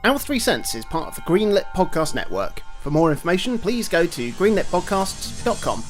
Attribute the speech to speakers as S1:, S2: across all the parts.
S1: Our 3 Cents is part of the Greenlit Podcast Network. For more information, please go to greenlitpodcasts.com.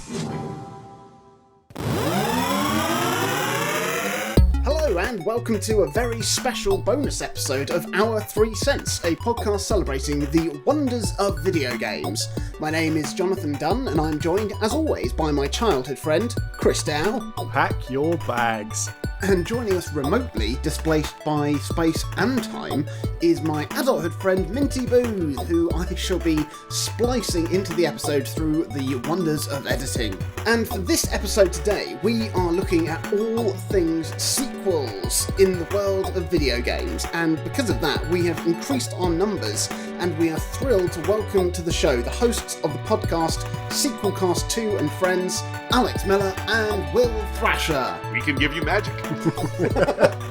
S1: Hello and welcome to a very special bonus episode of Our 3 Cents, a podcast celebrating the wonders of video games. My name is Jonathan Dunn and I'm joined, as always, by my childhood friend, Chris Dow.
S2: Pack your bags.
S1: And joining us remotely, displaced by space and time, is my adulthood friend Minty Booth, who I shall be splicing into the episode through the wonders of editing. And for this episode today, we are looking at all things sequels in the world of video games, and because of that, we have increased our numbers, and we are thrilled to welcome to the show the hosts of the podcast Sequelcast 2 and Friends, Alex Miller and Will Thrasher.
S3: We can give you magic.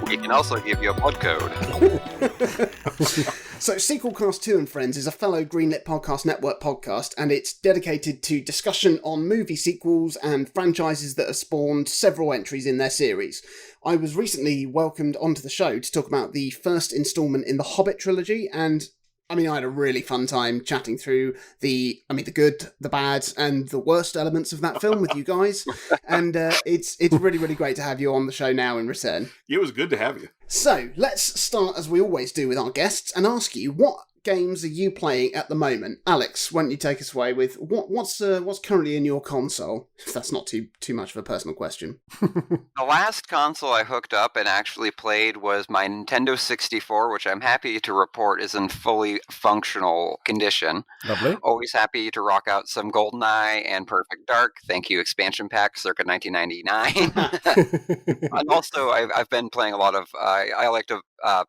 S4: We can also give you a pod code.
S1: So Sequelcast 2 and Friends is a fellow Greenlit Podcast Network podcast, and it's dedicated to discussion on movie sequels and franchises that have spawned several entries in their series. I was recently welcomed onto the show to talk about the first instalment in the Hobbit trilogy, and I had a really fun time chatting through the good, the bad, and the worst elements of that film with you guys. And it's really, really great to have you on the show now in return.
S3: It was good to have you.
S1: So, let's start as we always do with our guests and ask you, what games are you playing at the moment? Alex, why don't you take us away with what's currently in your console? If that's not too much of a personal question.
S4: The last console I hooked up and actually played was my Nintendo 64, which I'm happy to report is in fully functional condition.
S2: Lovely.
S4: Always happy to rock out some GoldenEye and Perfect Dark. Thank you, expansion pack, circa 1999. And also, I've been playing a lot of, I like to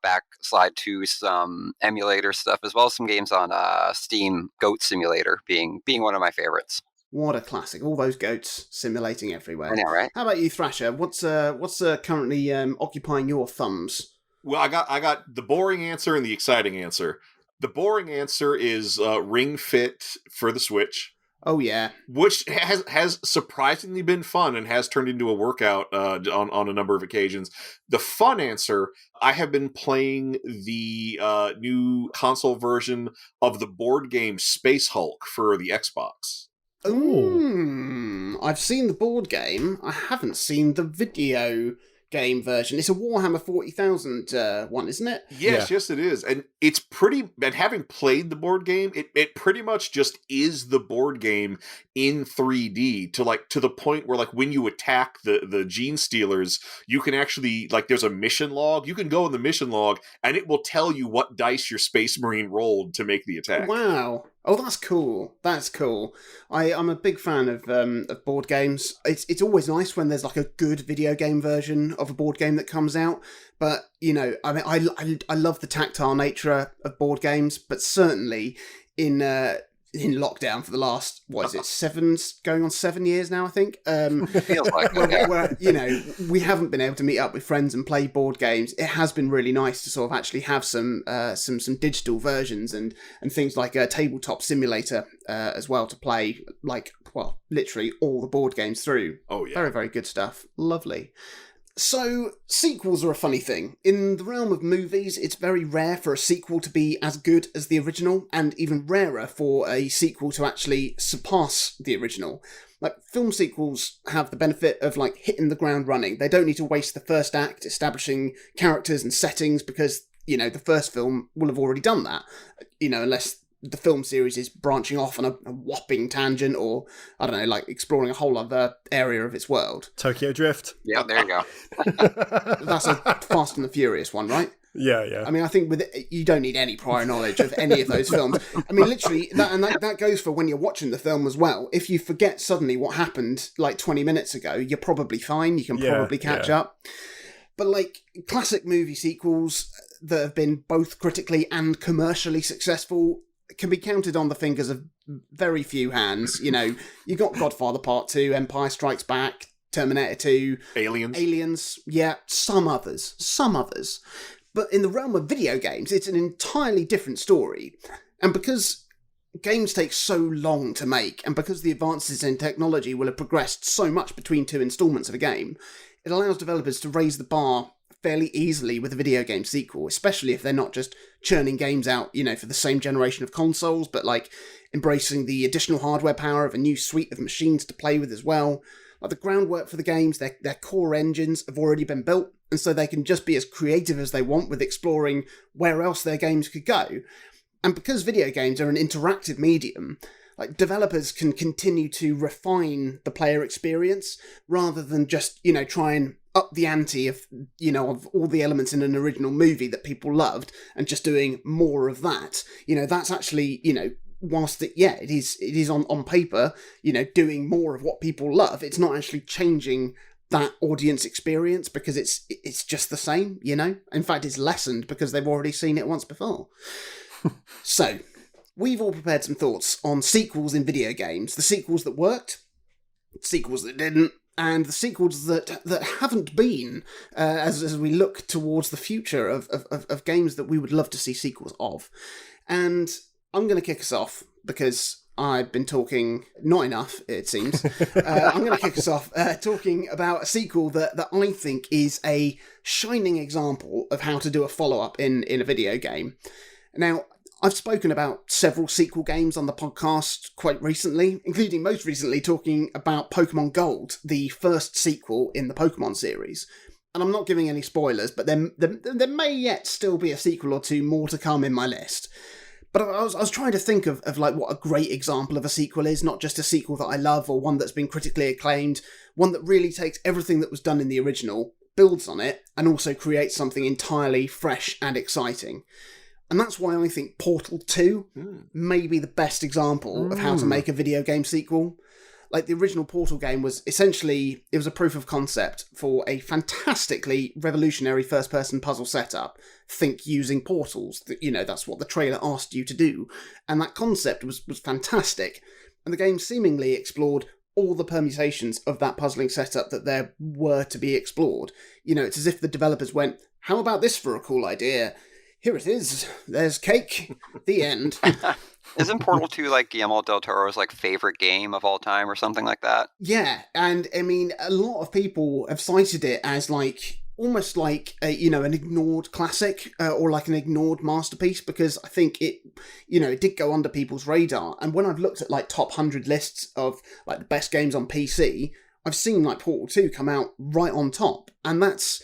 S4: backslide to some emulator stuff, as well as some games on Steam, Goat Simulator being one of my favorites.
S1: What a classic. All those goats simulating everywhere.
S4: I know, right?
S1: How about you, Thrasher? What's currently occupying your thumbs?
S3: Well, I got the boring answer and the exciting answer. The boring answer is Ring Fit for the Switch.
S1: Oh, yeah.
S3: Which has surprisingly been fun and has turned into a workout on a number of occasions. The fun answer, I have been playing the new console version of the board game Space Hulk for the Xbox.
S1: Ooh. I've seen the board game. I haven't seen the video game version. It's a Warhammer 40,000 one, isn't it?
S3: Yes, it is. And it's pretty, and having played the board game, it pretty much just is the board game in 3D to the point where when you attack the Gene Stealers, you can actually, there's a mission log. You can go in the mission log and it will tell you what dice your Space Marine rolled to make the attack.
S1: Wow. Oh, that's cool. That's cool. I'm a big fan of board games. It's always nice when there's a good video game version of a board game that comes out. But, I love the tactile nature of board games, but certainly in lockdown for the last, 7 years now, I think.
S4: Feels like
S1: where, we haven't been able to meet up with friends and play board games. It has been really nice to sort of actually have some digital versions and things like a tabletop simulator as well to play, literally all the board games through.
S3: Oh, yeah.
S1: Very, very good stuff. Lovely. So, sequels are a funny thing. In the realm of movies, it's very rare for a sequel to be as good as the original, and even rarer for a sequel to actually surpass the original. Film sequels have the benefit of, hitting the ground running. They don't need to waste the first act establishing characters and settings because, the first film will have already done that. Unless the film series is branching off on a whopping tangent or, I don't know, exploring a whole other area of its world.
S2: Tokyo Drift.
S4: Yeah, there you go.
S1: That's a Fast and the Furious one, right?
S2: Yeah.
S1: I think you don't need any prior knowledge of any of those films. Literally, that goes for when you're watching the film as well. If you forget suddenly what happened 20 minutes ago, you're probably fine. You can probably catch up. But classic movie sequels that have been both critically and commercially successful can be counted on the fingers of very few hands. You got Godfather Part 2, Empire Strikes Back, Terminator 2, Aliens, yeah, some others. But in the realm of video games, it's an entirely different story. And because games take so long to make, and because the advances in technology will have progressed so much between two installments of a game, it allows developers to raise the bar fairly easily with a video game sequel, especially if they're not just churning games out, for the same generation of consoles, but like embracing the additional hardware power of a new suite of machines to play with as well. Like the groundwork for the games, their core engines have already been built, and so they can just be as creative as they want with exploring where else their games could go. And because video games are an interactive medium, like developers can continue to refine the player experience rather than just, try and up the ante of all the elements in an original movie that people loved and just doing more of that. That's actually, whilst it is on paper, doing more of what people love, it's not actually changing that audience experience because it's just the same, In fact, it's lessened because they've already seen it once before. So, we've all prepared some thoughts on sequels in video games. The sequels that worked, sequels that didn't, and the sequels that haven't been, as we look towards the future of games that we would love to see sequels of. And I'm going to kick us off because I've been talking not enough, it seems. I'm going to kick us off talking about a sequel that I think is a shining example of how to do a follow-up in a video game. Now, I've spoken about several sequel games on the podcast quite recently, including most recently talking about Pokemon Gold, the first sequel in the Pokemon series. And I'm not giving any spoilers, but there may yet still be a sequel or two more to come in my list. But I was trying to think of like what a great example of a sequel is, not just a sequel that I love or one that's been critically acclaimed, one that really takes everything that was done in the original, builds on it, and also creates something entirely fresh and exciting. And that's why I think Portal 2 may be the best example of how to make a video game sequel. Like, the original Portal game was essentially, it was a proof of concept for a fantastically revolutionary first-person puzzle setup. Think using portals. That's what the trailer asked you to do. And that concept was fantastic. And the game seemingly explored all the permutations of that puzzling setup that there were to be explored. It's as if the developers went, how about this for a cool idea? Here it is. There's cake. The end.
S4: Isn't Portal 2 like Guillermo del Toro's like favorite game of all time or something like that?
S1: Yeah, and I mean, a lot of people have cited it as like almost like an ignored classic or like an ignored masterpiece, because I think it did go under people's radar. And when I've looked at like top 100 lists of like the best games on PC, I've seen like Portal 2 come out right on top, and that's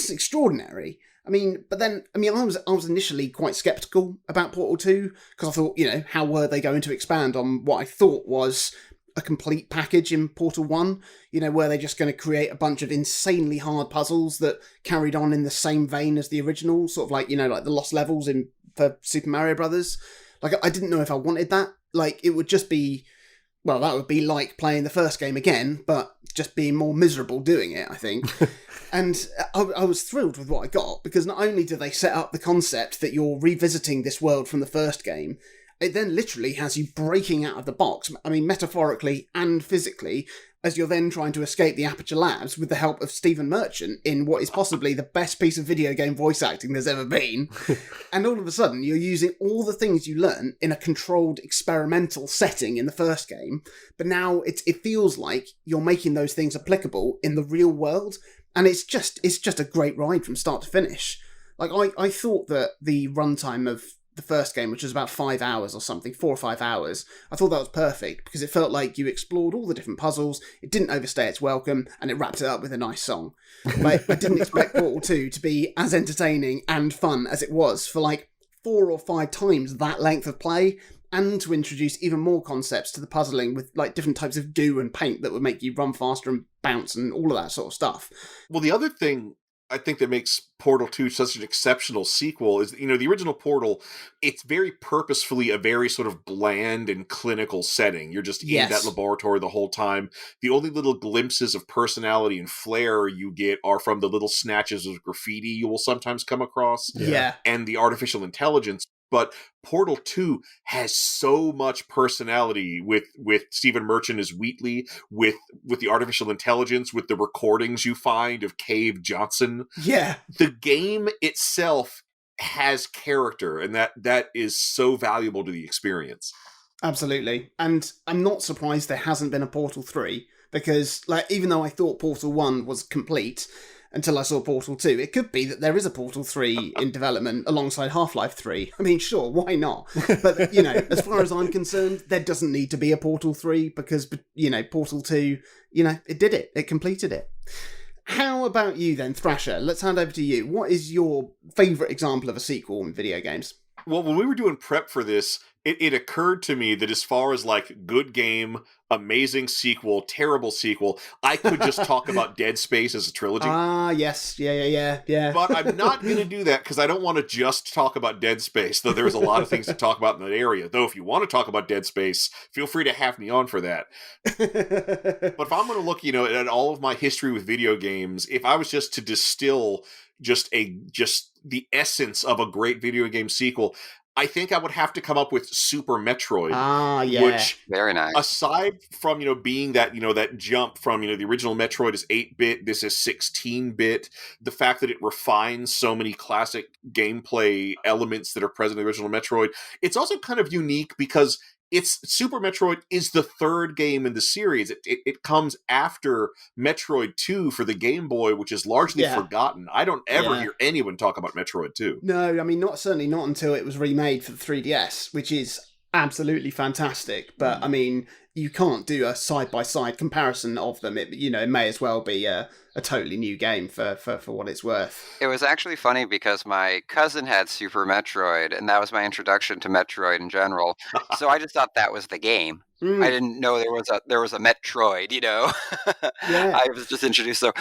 S1: extraordinary. I was initially quite sceptical about Portal 2, because I thought, how were they going to expand on what I thought was a complete package in Portal 1? Were they just going to create a bunch of insanely hard puzzles that carried on in the same vein as the original, sort of like, like the Lost Levels for Super Mario Brothers? Like, I didn't know if I wanted that. Like, it would just be, well, that would be like playing the first game again, but just being more miserable doing it, I think. And I was thrilled with what I got, because not only do they set up the concept that you're revisiting this world from the first game, it then literally has you breaking out of the box, I mean, metaphorically and physically, as you're then trying to escape the Aperture Labs with the help of Stephen Merchant in what is possibly the best piece of video game voice acting there's ever been. And all of a sudden, you're using all the things you learn in a controlled experimental setting in the first game, but now it feels like you're making those things applicable in the real world. And it's just a great ride from start to finish. Like, I thought that the runtime of the first game, which was about 5 hours or something, 4 or 5 hours, I thought that was perfect, because it felt like you explored all the different puzzles, it didn't overstay its welcome, and it wrapped it up with a nice song. Like, I didn't expect Portal 2 to be as entertaining and fun as it was for like 4 or 5 times that length of play, and to introduce even more concepts to the puzzling with like different types of goo and paint that would make you run faster and bounce and all of that sort of stuff.
S3: Well, the other thing I think that makes Portal 2 such an exceptional sequel is, the original Portal, it's very purposefully a very sort of bland and clinical setting. You're just in that laboratory the whole time. The only little glimpses of personality and flair you get are from the little snatches of graffiti you will sometimes come across.
S1: Yeah.
S3: And the artificial intelligence. But Portal 2 has so much personality with Stephen Merchant as Wheatley, with the artificial intelligence, with the recordings you find of Cave Johnson.
S1: Yeah.
S3: The game itself has character, and that is so valuable to the experience.
S1: Absolutely. And I'm not surprised there hasn't been a Portal 3, because like, even though I thought Portal 1 was complete, until I saw Portal 2. It could be that there is a Portal 3 in development alongside Half-Life 3. I mean, sure, why not? But, you know, as far as I'm concerned, there doesn't need to be a Portal 3 because, you know, Portal 2, you know, it did it. It completed it. How about you then, Thrasher? Let's hand over to you. What is your favourite example of a sequel in video games?
S3: Well, when we were doing prep for this, it occurred to me that as far as like good game, amazing sequel, terrible sequel, I could just talk about Dead Space as a trilogy.
S1: Ah, yes. Yeah.
S3: But I'm not going to do that because I don't want to just talk about Dead Space, though there's a lot of things to talk about in that area. Though if you want to talk about Dead Space, feel free to have me on for that. But if I'm going to look, you know, at all of my history with video games, if I was just to distill just the essence of a great video game sequel, I think I would have to come up with Super Metroid.
S1: Ah, yeah.
S3: Which,
S4: very nice.
S3: Aside from, you know, being that, you know, that jump from, you know, the original Metroid is 8-bit, this is 16-bit, the fact that it refines so many classic gameplay elements that are present in the original Metroid, it's also kind of unique because Super Metroid is the third game in the series. It comes after Metroid 2 for the Game Boy, which is largely forgotten. I don't ever hear anyone talk about Metroid 2.
S1: No, I mean, certainly not until it was remade for the 3DS, which is absolutely fantastic. But, I mean, you can't do a side-by-side comparison of them. It may as well be a totally new game for what it's worth.
S4: It was actually funny because my cousin had Super Metroid, and that was my introduction to Metroid in general. So I just thought that was the game. I didn't know there was a Metroid, you know.
S1: Yeah.
S4: I was just introduced. So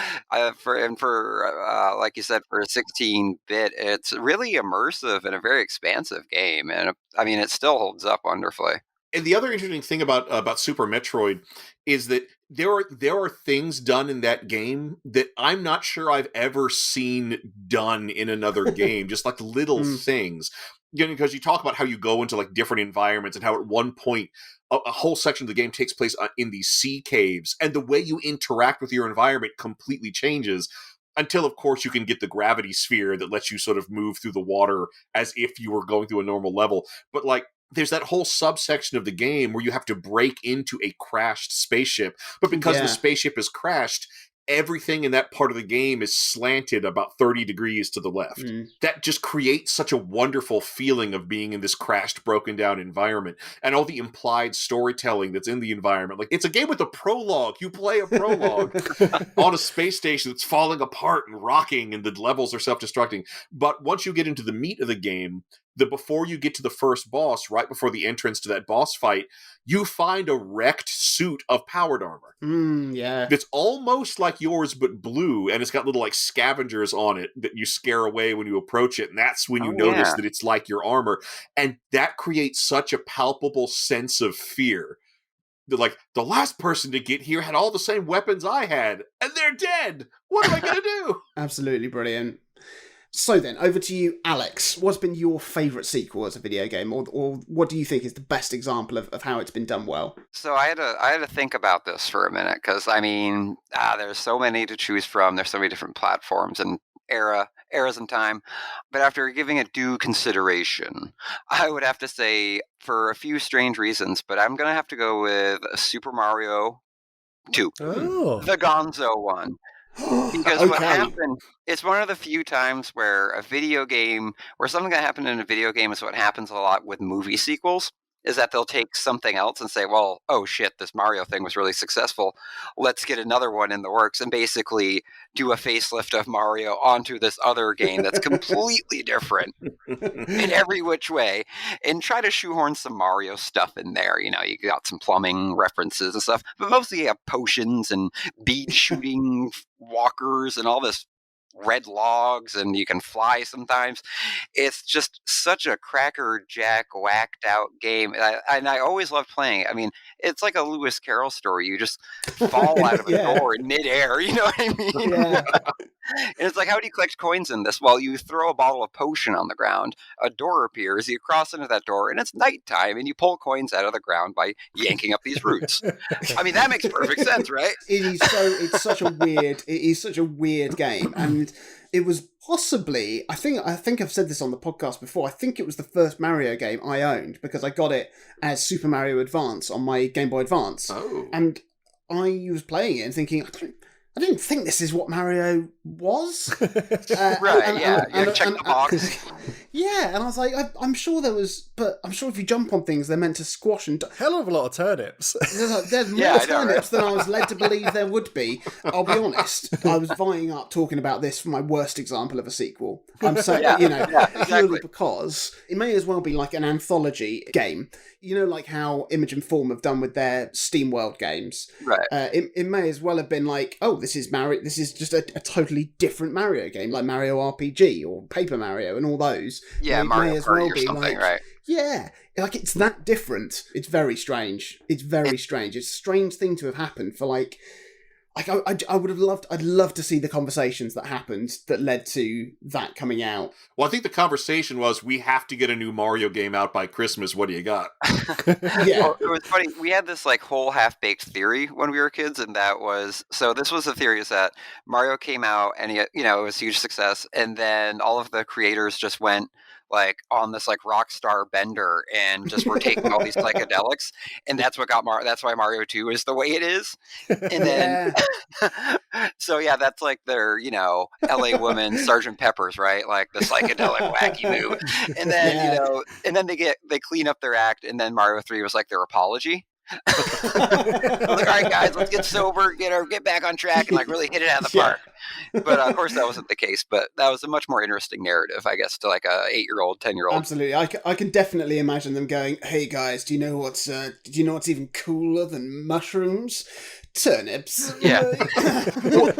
S4: for like you said, for a 16-bit, it's really immersive and a very expansive game, and I mean, it still holds up wonderfully.
S3: And the other interesting thing about Super Metroid is that there are things done in that game that I'm not sure I've ever seen done in another game. Just like little things, you know, because you talk about how you go into like different environments and how at one point a whole section of the game takes place in these sea caves, and the way you interact with your environment completely changes. Until, of course, you can get the gravity sphere that lets you sort of move through the water as if you were going through a normal level. But like, there's that whole subsection of the game where you have to break into a crashed spaceship. But because the spaceship is crashed, everything in that part of the game is slanted about 30 degrees to the left. That just creates such a wonderful feeling of being in this crashed, broken down environment. And all the implied storytelling that's in the environment. Like, it's a game with a prologue. You play a prologue on a space station that's falling apart and rocking, and the levels are self-destructing. But once you get into the meat of the game, before you get to the first boss, right before the entrance to that boss fight, you find a wrecked suit of powered armor. It's almost like yours, but blue, and it's got little like scavengers on it that you scare away when you approach it, and that's when you notice that it's like your armor. And that creates such a palpable sense of fear. Like, the last person to get here had all the same weapons I had, and they're dead! What am I going to do?
S1: Absolutely brilliant. So then, over to you, Alex. What's been your favourite sequel as a video game, or what do you think is the best example of how it's been done well?
S4: So I had to think about this for a minute, because I mean, there's so many to choose from. There's so many different platforms and eras in time. But after giving it due consideration, I would have to say, for a few strange reasons, but I'm gonna have to go with Super Mario 2, the Gonzo one. Because what happened, it's one of the few times where something that happened in a video game is what happens a lot with movie sequels, is that they'll take something else and say, well, oh shit, this Mario thing was really successful. Let's get another one in the works, and basically do a facelift of Mario onto this other game that's completely different in every which way, and try to shoehorn some Mario stuff in there. You know, you got some plumbing references and stuff, but mostly you have potions and bead shooting walkers and all this red logs, and you can fly sometimes. It's just such a crackerjack, whacked out game, and I always loved playing it. I mean, it's like a Lewis Carroll story. You just fall out of a door in midair, you know what I mean? And it's like, how do you collect coins in this? Well, you throw a bottle of potion on the ground, a door appears, you cross into that door, and it's nighttime, and you pull coins out of the ground by yanking up these roots. I mean, that makes perfect sense, right?
S1: It's such a weird game, and it was possibly, I think I've said this on the podcast before, I think it was the first Mario game I owned, because I got it as Super Mario Advance on my Game Boy Advance. And I was playing it and thinking, I didn't think this is what Mario was.
S4: Check the box.
S1: Yeah, and I was like, I'm sure there was, but I'm sure if you jump on things, they're meant to squash and...
S2: Hell of a lot of turnips.
S1: There's more turnips than I was led to believe there would be. I'll be honest, I was vying up talking about this for my worst example of a sequel. I'm saying, purely because it may as well be like an anthology game. You know, like how Image and Form have done with their SteamWorld games.
S4: Right.
S1: It may as well have been like, oh, this is just a totally different Mario game, like Mario RPG or Paper Mario and all those.
S4: Yeah, Mario Party or something, right?
S1: Yeah, like it's that different. It's very strange. It's strange. It's a strange thing to have happened for like I would have loved. I'd love to see the conversations that happened that led to that coming out.
S3: Well, I think the conversation was, we have to get a new Mario game out by Christmas. What do you got?
S1: Yeah,
S4: well, it was funny. We had this like whole half-baked theory when we were kids, and that was this was the theory is that Mario came out and it was a huge success, and then all of the creators just went like on this like rock star bender and just were taking all these psychedelics, and that's what got that's why Mario 2 is the way it is. And then so that's like their LA Woman Sgt. Pepper's, right? Like the psychedelic wacky move. And then and then they clean up their act, and then Mario 3 was like their apology. I was like, all right, guys, let's get sober, get back on track, and like really hit it out of the park. But of course, that wasn't the case. But that was a much more interesting narrative, I guess, to like a 8-year-old, 10-year-old.
S1: Absolutely, I can definitely imagine them going, "Hey guys, do you know what's even cooler than mushrooms? Turnips."
S4: Yeah.
S3: Well,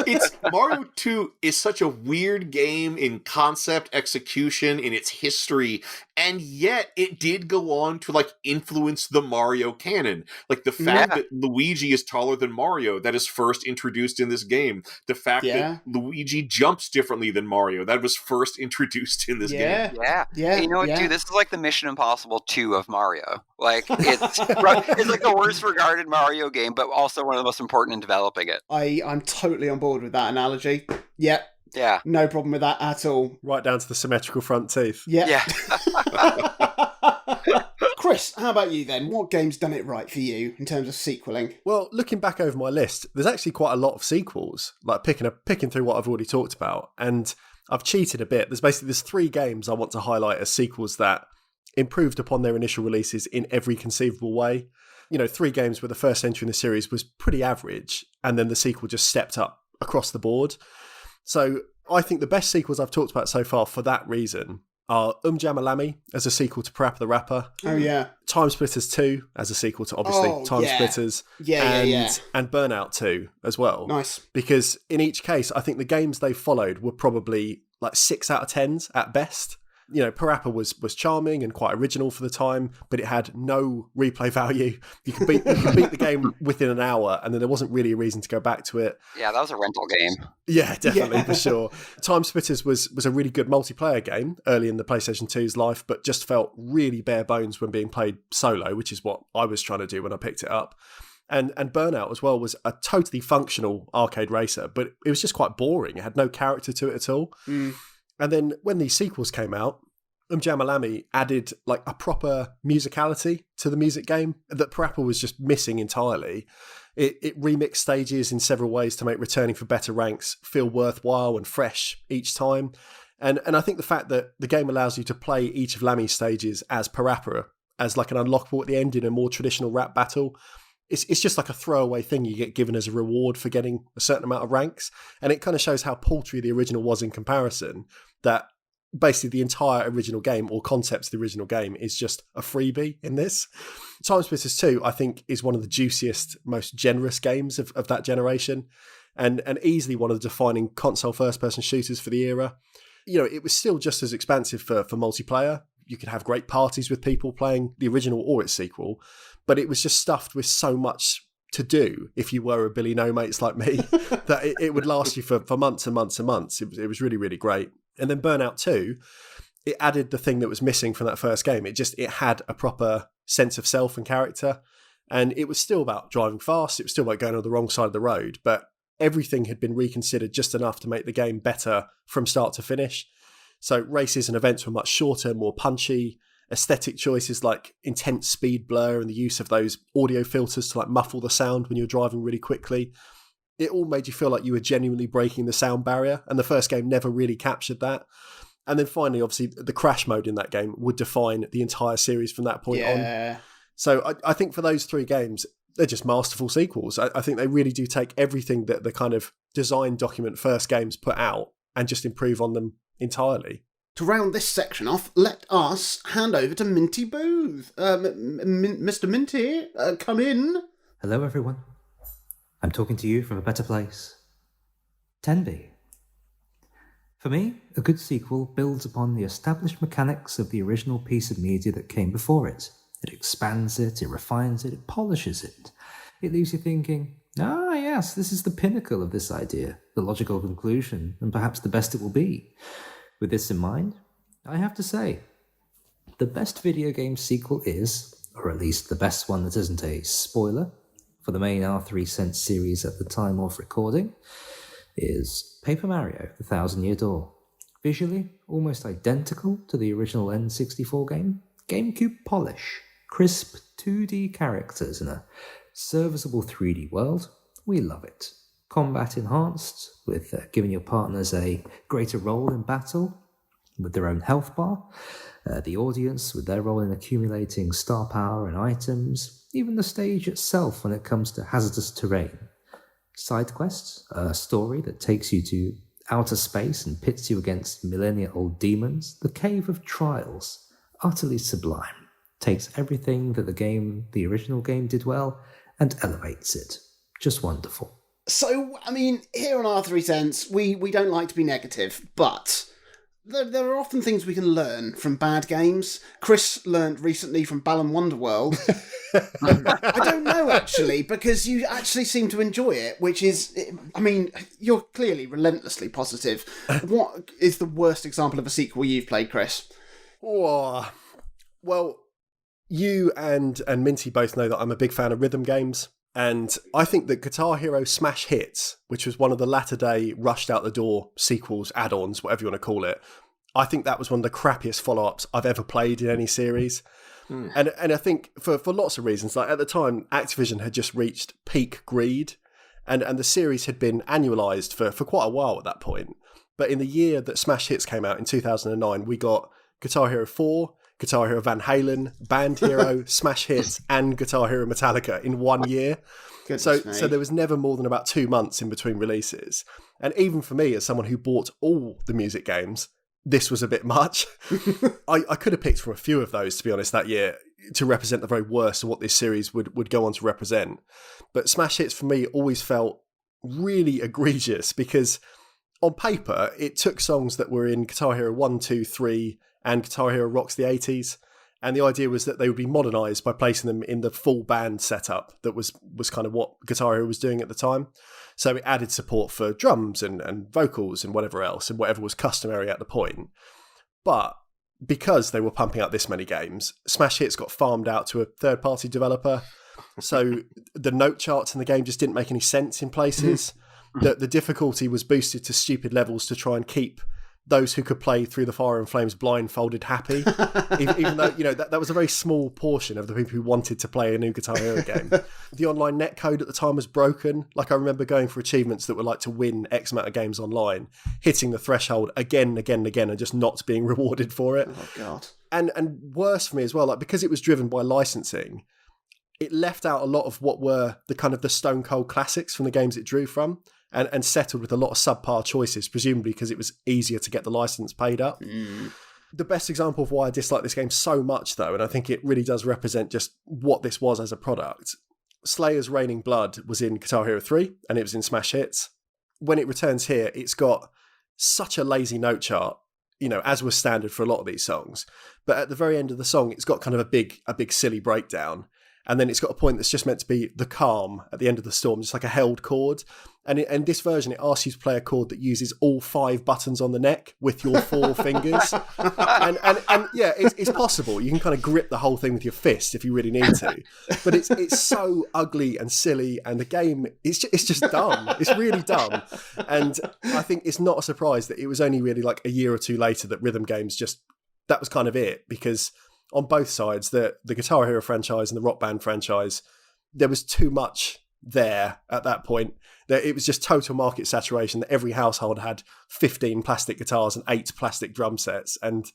S3: Mario 2 is such a weird game in concept, execution, in its history, and yet it did go on to like influence the Mario canon. Like the fact that Luigi is taller than Mario, that is first introduced in this game. The fact that Luigi jumps differently than Mario, that was first introduced in this game.
S4: Yeah. And you know what, dude? This is like the Mission Impossible 2 of Mario. Like it's like the worst regarded Mario game, but also one of the most important in developing it.
S1: I'm totally on board with that analogy. Yep.
S4: Yeah.
S1: No problem with that at all.
S2: Right down to the symmetrical front teeth.
S1: Yeah. Chris, how about you then? What game's done it right for you in terms of sequeling?
S2: Well, looking back over my list, there's actually quite a lot of sequels, like picking through what I've already talked about. And I've cheated a bit. There's 3 games I want to highlight as sequels that improved upon their initial releases in every conceivable way. 3 games where the first entry in the series was pretty average, and then the sequel just stepped up across the board. So I think the best sequels I've talked about so far for that reason are Jamalami as a sequel to Parappa the Rapper.
S1: Oh, yeah.
S2: Time Splitters 2 as a sequel to, obviously, Time Splitters. And Burnout 2 as well.
S1: Nice.
S2: Because in each case, I think the games they followed were probably like 6 out of 10s at best. Parappa was charming and quite original for the time, but it had no replay value. You could beat the game within an hour, and then there wasn't really a reason to go back to it.
S4: Yeah, that was a rental game.
S2: Yeah, definitely, for sure. Time Splitters was a really good multiplayer game early in the PlayStation 2's life, but just felt really bare bones when being played solo, which is what I was trying to do when I picked it up. And Burnout as well was a totally functional arcade racer, but it was just quite boring. It had no character to it at all. And then when these sequels came out, Jamalami added like a proper musicality to the music game that Parappa was just missing entirely. It remixed stages in several ways to make returning for better ranks feel worthwhile and fresh each time. And I think the fact that the game allows you to play each of Lami's stages as Parappa, as like an unlockable at the end in a more traditional rap battle, it's just like a throwaway thing you get given as a reward for getting a certain amount of ranks. And it kind of shows how paltry the original was in comparison, that basically the entire original game or concept of the original game is just a freebie in this. Time Splitters 2, I think, is one of the juiciest, most generous games of that generation, and easily one of the defining console first-person shooters for the era. It was still just as expansive for multiplayer. You could have great parties with people playing the original or its sequel, but it was just stuffed with so much to do if you were a Billy No Mates like me, that it would last you for months and months and months. It was really, really great. And then Burnout 2, it added the thing that was missing from that first game. It had a proper sense of self and character. And it was still about driving fast. It was still about going on the wrong side of the road. But everything had been reconsidered just enough to make the game better from start to finish. So races and events were much shorter, more punchy. Aesthetic choices like intense speed blur and the use of those audio filters to like muffle the sound when you're driving really quickly. it all made you feel like you were genuinely breaking the sound barrier, and the first game never really captured that. And then finally, obviously, the crash mode in that game would define the entire series from that point on. So I think for those 3 games, they're just masterful sequels. I think they really do take everything that the kind of design document first games put out and just improve on them entirely.
S1: To round this section off, let us hand over to Minty Booth. Mr. Minty, come in.
S5: Hello, everyone. I'm talking to you from a better place. 10B. For me, a good sequel builds upon the established mechanics of the original piece of media that came before it. It expands it, it refines it, it polishes it. It leaves you thinking, yes, this is the pinnacle of this idea, the logical conclusion, and perhaps the best it will be. With this in mind, I have to say, the best video game sequel is, or at least the best one that isn't a spoiler, for the main R3 Cent series at the time of recording, is Paper Mario, The Thousand Year Door. Visually, almost identical to the original N64 game, GameCube polish, crisp 2D characters in a serviceable 3D world. We love it. Combat enhanced, with giving your partners a greater role in battle, with their own health bar, the audience with their role in accumulating star power and items, even the stage itself when it comes to hazardous terrain. Side quests, a story that takes you to outer space and pits you against millennia-old demons, the Cave of Trials, utterly sublime, takes everything that the original game did well, and elevates it. Just wonderful.
S1: So, I mean, here on R3 Cents, we don't like to be negative, but there are often things we can learn from bad games. Chris learned recently from Balan Wonderworld. I don't know, actually, because you actually seem to enjoy it, which is, I mean, you're clearly relentlessly positive. What is the worst example of a sequel you've played, Chris?
S2: Oh, well, you and Minty both know that I'm a big fan of rhythm games. And I think that Guitar Hero Smash Hits, which was one of the latter-day rushed-out-the-door sequels, add-ons, whatever you want to call it, I think that was one of the crappiest follow-ups I've ever played in any series. And I think for lots of reasons, like at the time, Activision had just reached peak greed, and the series had been annualised for quite a while at that point. But in the year that Smash Hits came out in 2009, we got Guitar Hero 4, Guitar Hero Van Halen, Band Hero, Smash Hits, and Guitar Hero Metallica in 1 year. So there was never more than about 2 months in between releases. And even for me, as someone who bought all the music games, this was a bit much. I could have picked from a few of those, to be honest, that year, to represent the very worst of what this series would go on to represent. But Smash Hits, for me, always felt really egregious, because on paper, it took songs that were in Guitar Hero 1, 2, 3, and Guitar Hero Rocks the 80s. And the idea was that they would be modernised by placing them in the full band setup that was kind of what Guitar Hero was doing at the time. So it added support for drums and vocals and whatever else, and whatever was customary at the point. But because they were pumping out this many games, Smash Hits got farmed out to a third-party developer. So the note charts in the game just didn't make any sense in places. The difficulty was boosted to stupid levels to try and keep those who could play Through the Fire and Flames blindfolded happy, even though, you know, that was a very small portion of the people who wanted to play a new Guitar Hero game. The online netcode at the time was broken. Like, I remember going for achievements that were like to win X amount of games online, hitting the threshold again, and just not being rewarded for it.
S1: Oh, God.
S2: And worse for me as well, like, because it was driven by licensing, it left out a lot of what were the kind of the stone cold classics from the games it drew from. And settled with a lot of subpar choices, presumably because it was easier to get the license paid up. The best example of why I dislike this game so much, though, and I think it really does represent just what this was as a product, Slayer's Raining Blood was in Guitar Hero 3, and it was in Smash Hits. When it returns here, it's got such a lazy note chart, you know, as was standard for a lot of these songs. But at the very end of the song, it's got kind of a big silly breakdown. And then it's got a point that's just meant to be the calm at the end of the storm, just like a held chord. And in this version, it asks you to play a chord that uses all 5 buttons on the neck with your 4 fingers. And yeah, it's possible. You can kind of grip the whole thing with your fist if you really need to. But it's so ugly and silly, and the game, it's just dumb. It's really dumb. And I think it's not a surprise that it was only really like a year or two later that rhythm games that was kind of it, because on both sides, the Guitar Hero franchise and the Rock Band franchise, there was too much there at that point. That it was just total market saturation, that every household had 15 plastic guitars and 8 plastic drum sets, and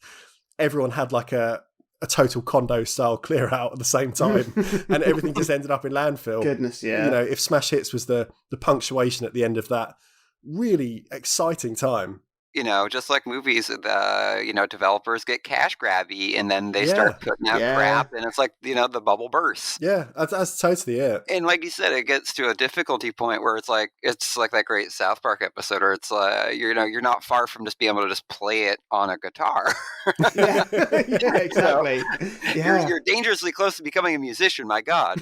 S2: everyone had like a total condo style clear out at the same time, and everything just ended up in landfill.
S1: Goodness, yeah.
S2: You know, if Smash Hits was the punctuation at the end of that really exciting time.
S4: You know, just like movies, developers get cash grabby and then they start putting out crap, and it's like, the bubble bursts.
S2: Yeah, that's totally it.
S4: And like you said, it gets to a difficulty point where it's like that great South Park episode where it's you're not far from just being able to just play it on a guitar.
S1: Yeah, exactly.
S4: You're dangerously close to becoming a musician, my God.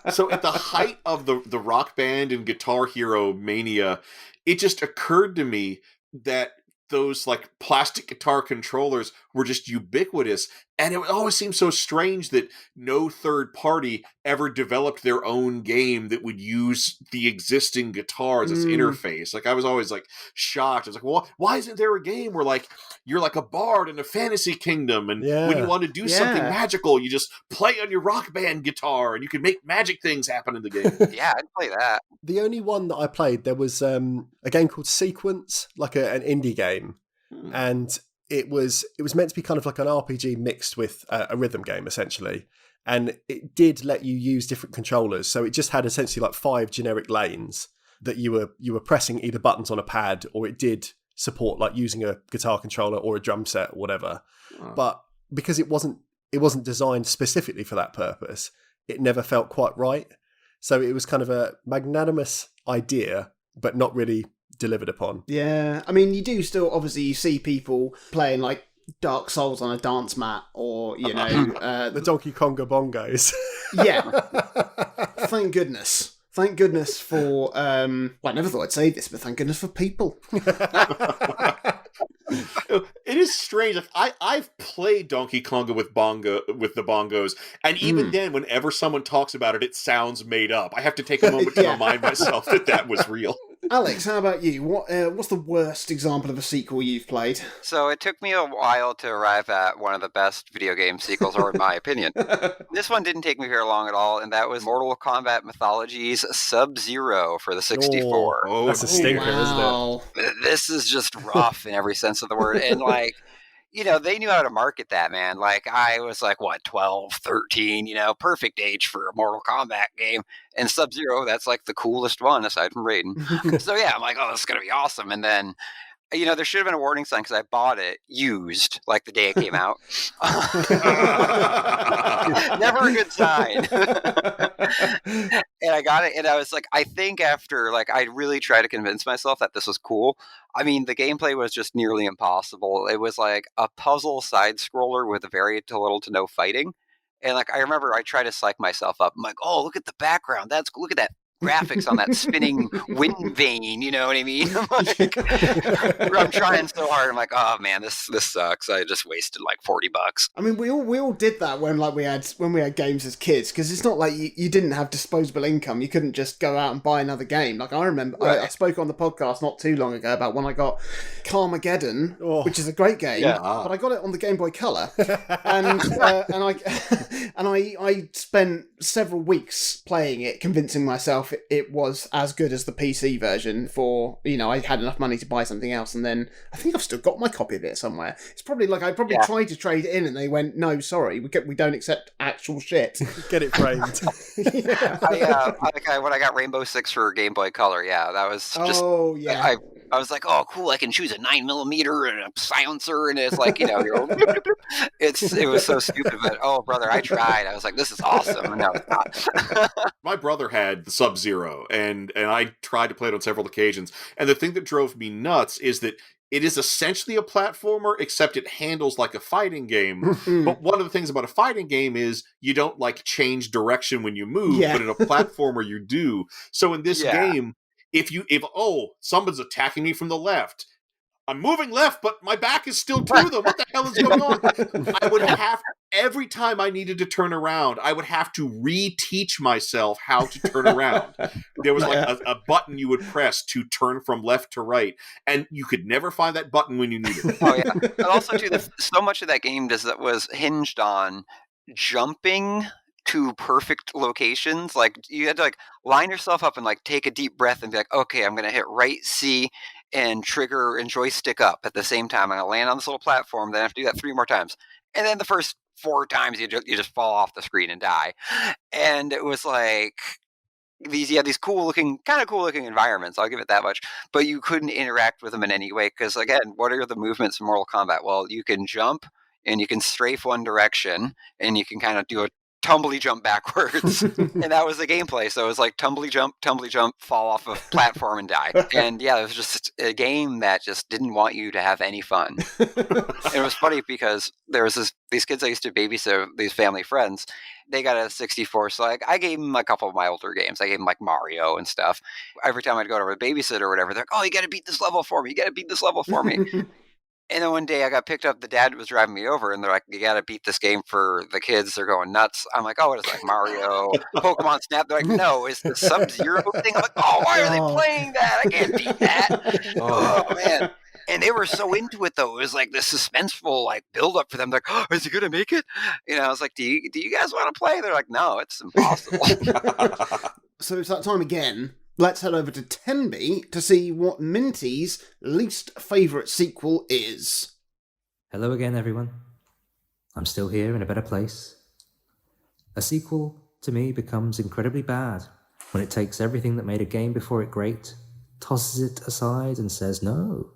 S3: So at the height of the Rock Band and Guitar Hero mania, it just occurred to me that those like plastic guitar controllers were just ubiquitous, and it always seemed so strange that no third party ever developed their own game that would use the existing guitar as its interface. Like, I was always like shocked. I was like, well, why isn't there a game where like you're like a bard in a fantasy kingdom, and when you want to do something magical, you just play on your Rock Band guitar and you can make magic things happen in the game?
S4: Yeah, I'd play that.
S2: The only one that I played, there was a game called Sequence, like an indie game, and it was meant to be kind of like an RPG mixed with a rhythm game, essentially. And it did let you use different controllers. So it just had essentially like 5 generic lanes that you were pressing either buttons on a pad, or it did support like using a guitar controller or a drum set or whatever. But because it wasn't designed specifically for that purpose, it never felt quite right. So it was kind of a magnanimous idea, but not really delivered upon.
S1: Yeah, I mean, you do still, obviously, you see people playing like Dark Souls on a dance mat, or,
S2: the Donkey Konga bongos.
S1: Yeah. Thank goodness. Thank goodness for, well, I never thought I'd say this, but thank goodness for people.
S3: It is strange. Like, I've played Donkey Konga with the bongos, and even then, whenever someone talks about it, it sounds made up. I have to take a moment to remind myself that was real.
S1: Alex, how about you? What's the worst example of a sequel you've played?
S4: So it took me a while to arrive at one of the best video game sequels, or in my opinion. This one didn't take me very long at all, and that was Mortal Kombat Mythology's Sub-Zero for the 64.
S2: Oh, that's a stinker,
S1: wow.
S4: Isn't it? This is just rough in every sense of the word. And like, they knew how to market that, man. Like, I was like, 12, 13, perfect age for a Mortal Kombat game. And Sub-Zero, that's like the coolest one aside from Raiden. So yeah, I'm like, oh, this is going to be awesome. And then, there should have been a warning sign because I bought it used like the day it came out. Never a good sign. And I got it, and I was like, I think after, like, I really tried to convince myself that this was cool. I mean, the gameplay was just nearly impossible. It was like a puzzle side scroller with very little to no fighting. And like, I remember I tried to psych myself up. I'm like, oh, look at the background. Look at that graphics on that spinning wind vane, you know what I mean? I'm trying so hard. I'm like, oh man, this sucks. I just wasted like $40.
S1: I mean, we all did that when we had games as kids, because it's not like you didn't have disposable income. You couldn't just go out and buy another game. Like, I remember I spoke on the podcast not too long ago about when I got Carmageddon, which is a great game, but I got it on the Game Boy Color, and I spent several weeks playing it, convincing myself it was as good as the PC version for, I had enough money to buy something else, and then I think I've still got my copy of it somewhere. It's probably like I tried to trade it in and they went, no, sorry, we don't accept actual shit.
S2: Get it framed.
S4: When I got Rainbow Six for Game Boy Color, that was just... Oh, yeah. I was like, oh, cool, I can choose a 9mm and a silencer, and it's like, it was so stupid, but, oh, brother, I tried. I was like, this is awesome. No, it's not.
S3: My brother had the Sub-Zero, and I tried to play it on several occasions, and the thing that drove me nuts is that it is essentially a platformer, except it handles like a fighting game. But one of the things about a fighting game is you don't, like, change direction when you move, but in a platformer you do. So in this game... If someone's attacking me from the left, I'm moving left, but my back is still to them. What the hell is going on? I would have, every time I needed to turn around, I would have to reteach myself how to turn around. There was like a button you would press to turn from left to right, and you could never find that button when you needed it.
S4: Oh, yeah. But also, too, so much of that game was hinged on jumping two perfect locations. Like you had to like line yourself up and like take a deep breath and be like, okay, I'm going to hit right C and trigger and joystick up at the same time. I'm going to land on this little platform. Then I have to do that 3 more times. And then the first 4 times you just fall off the screen and die. And it was like, these kind of cool looking environments. I'll give it that much, but you couldn't interact with them in any way because, again, what are the movements in Mortal Kombat? Well, you can jump and you can strafe one direction and you can kind of do a tumbly jump backwards, and that was the gameplay. So it was like tumbly jump, fall off a platform and die. And yeah, it was just a game that just didn't want you to have any fun. It was funny because there was these kids I used to babysit, these family friends. They got a 64, so like I gave them a couple of my older games. I gave them like Mario and stuff. Every time I'd go to a babysitter or whatever, they're like, "Oh, you got to beat this level for me. You got to beat this level for me." And then one day I got picked up. The dad was driving me over, and they're like, "You got to beat this game for the kids. They're going nuts." I'm like, "Oh, what is it, like Mario, Pokemon Snap?" They're like, "No, it's the Sub-Zero thing." I'm like, "Oh, why are they playing that? I can't beat that." Oh man. And they were so into it, though. It was like this suspenseful, like, build-up for them. They're like, "Oh, is he going to make it?" You know, I was like, do you guys want to play? They're like, "No, it's impossible."
S1: So it's that time again. Let's head over to Tenby to see what Minty's least favourite sequel is.
S5: Hello again, everyone. I'm still here in a better place. A sequel, to me, becomes incredibly bad when it takes everything that made a game before it great, tosses it aside and says, "No,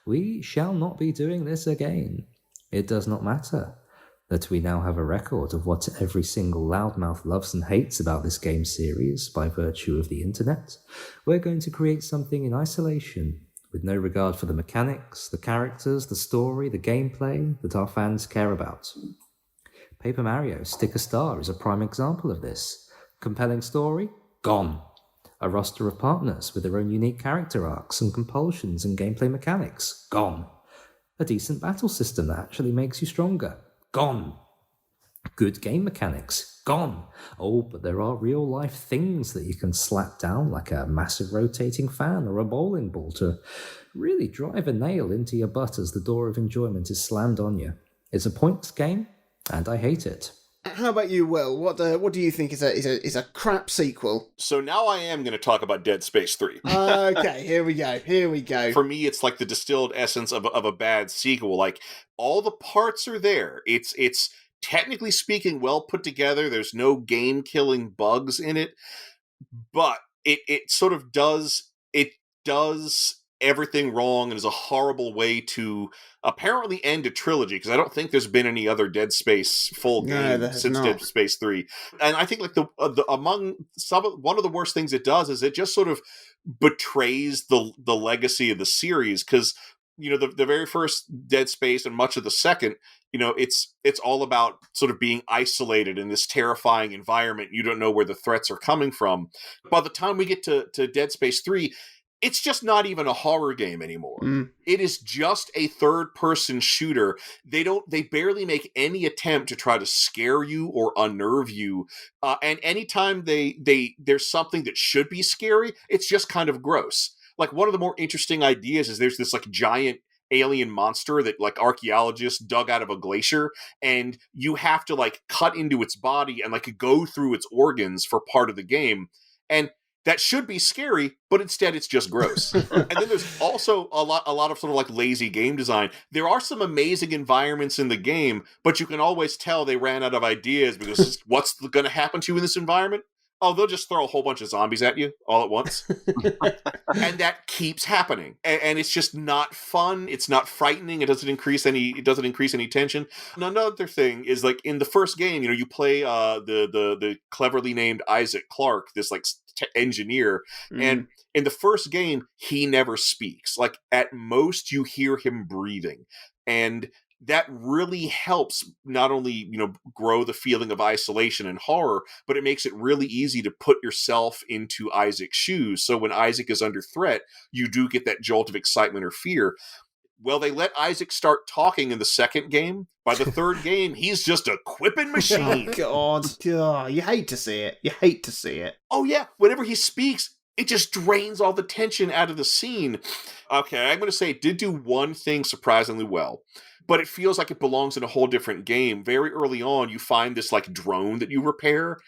S5: we shall not be doing this again." It does not matter that we now have a record of what every single loudmouth loves and hates about this game series by virtue of the internet. We're going to create something in isolation, with no regard for the mechanics, the characters, the story, the gameplay that our fans care about. Paper Mario Sticker Star is a prime example of this. Compelling story? Gone. A roster of partners with their own unique character arcs and compulsions and gameplay mechanics? Gone. A decent battle system that actually makes you stronger? Gone. Good game mechanics? Gone. Oh, but there are real-life things that you can slap down, like a massive rotating fan or a bowling ball, to really drive a nail into your butt as the door of enjoyment is slammed on you. It's a pointless game, and I hate it.
S1: How about you, Will? What do you think is a crap sequel?
S3: So now I am going to talk about Dead Space 3.
S1: Okay, here we go.
S3: For me, it's like the distilled essence of a bad sequel. Like, all the parts are there. It's technically speaking well put together. There's no game-killing bugs in it. But it sort of does everything wrong and is a horrible way to apparently end a trilogy, because I don't think there's been any other Dead Space full game since Dead Space 3. And I think like one of the worst things it does is it just sort of betrays the legacy of the series, because you know the very first Dead Space and much of the second, you know, it's all about sort of being isolated in this terrifying environment. You don't know where the threats are coming from. By the time we get to Dead Space 3, it's just not even a horror game anymore. It is just a third-person shooter. They barely make any attempt to try to scare you or unnerve you. And anytime there's something that should be scary, it's just kind of gross. Like, one of the more interesting ideas is there's this like giant alien monster that like archaeologists dug out of a glacier, and you have to like cut into its body and like go through its organs for part of the game. And that should be scary, but instead it's just gross. And then there's also a lot of sort of like lazy game design. There are some amazing environments in the game, but you can always tell they ran out of ideas, because what's going to happen to you in this environment? Oh, they'll just throw a whole bunch of zombies at you all at once. And that keeps happening. And it's just not fun. It's not frightening. It doesn't increase any tension. And another thing is, like, in the first game, you know, you play the cleverly named Isaac Clarke, this like engineer. And in the first game, he never speaks. Like, at most you hear him breathing. And that really helps not only, you know, grow the feeling of isolation and horror, but it makes it really easy to put yourself into Isaac's shoes. So when Isaac is under threat, you do get that jolt of excitement or fear. Well, they let Isaac start talking in the second game. By the third game, he's just a quipping machine.
S1: Oh, God. You hate to see it. Oh,
S3: yeah. Whenever he speaks, it just drains all the tension out of the scene. Okay, I'm going to say it did do one thing surprisingly well. but it feels like it belongs in a whole different game. Very early on, you find this like drone that you repair,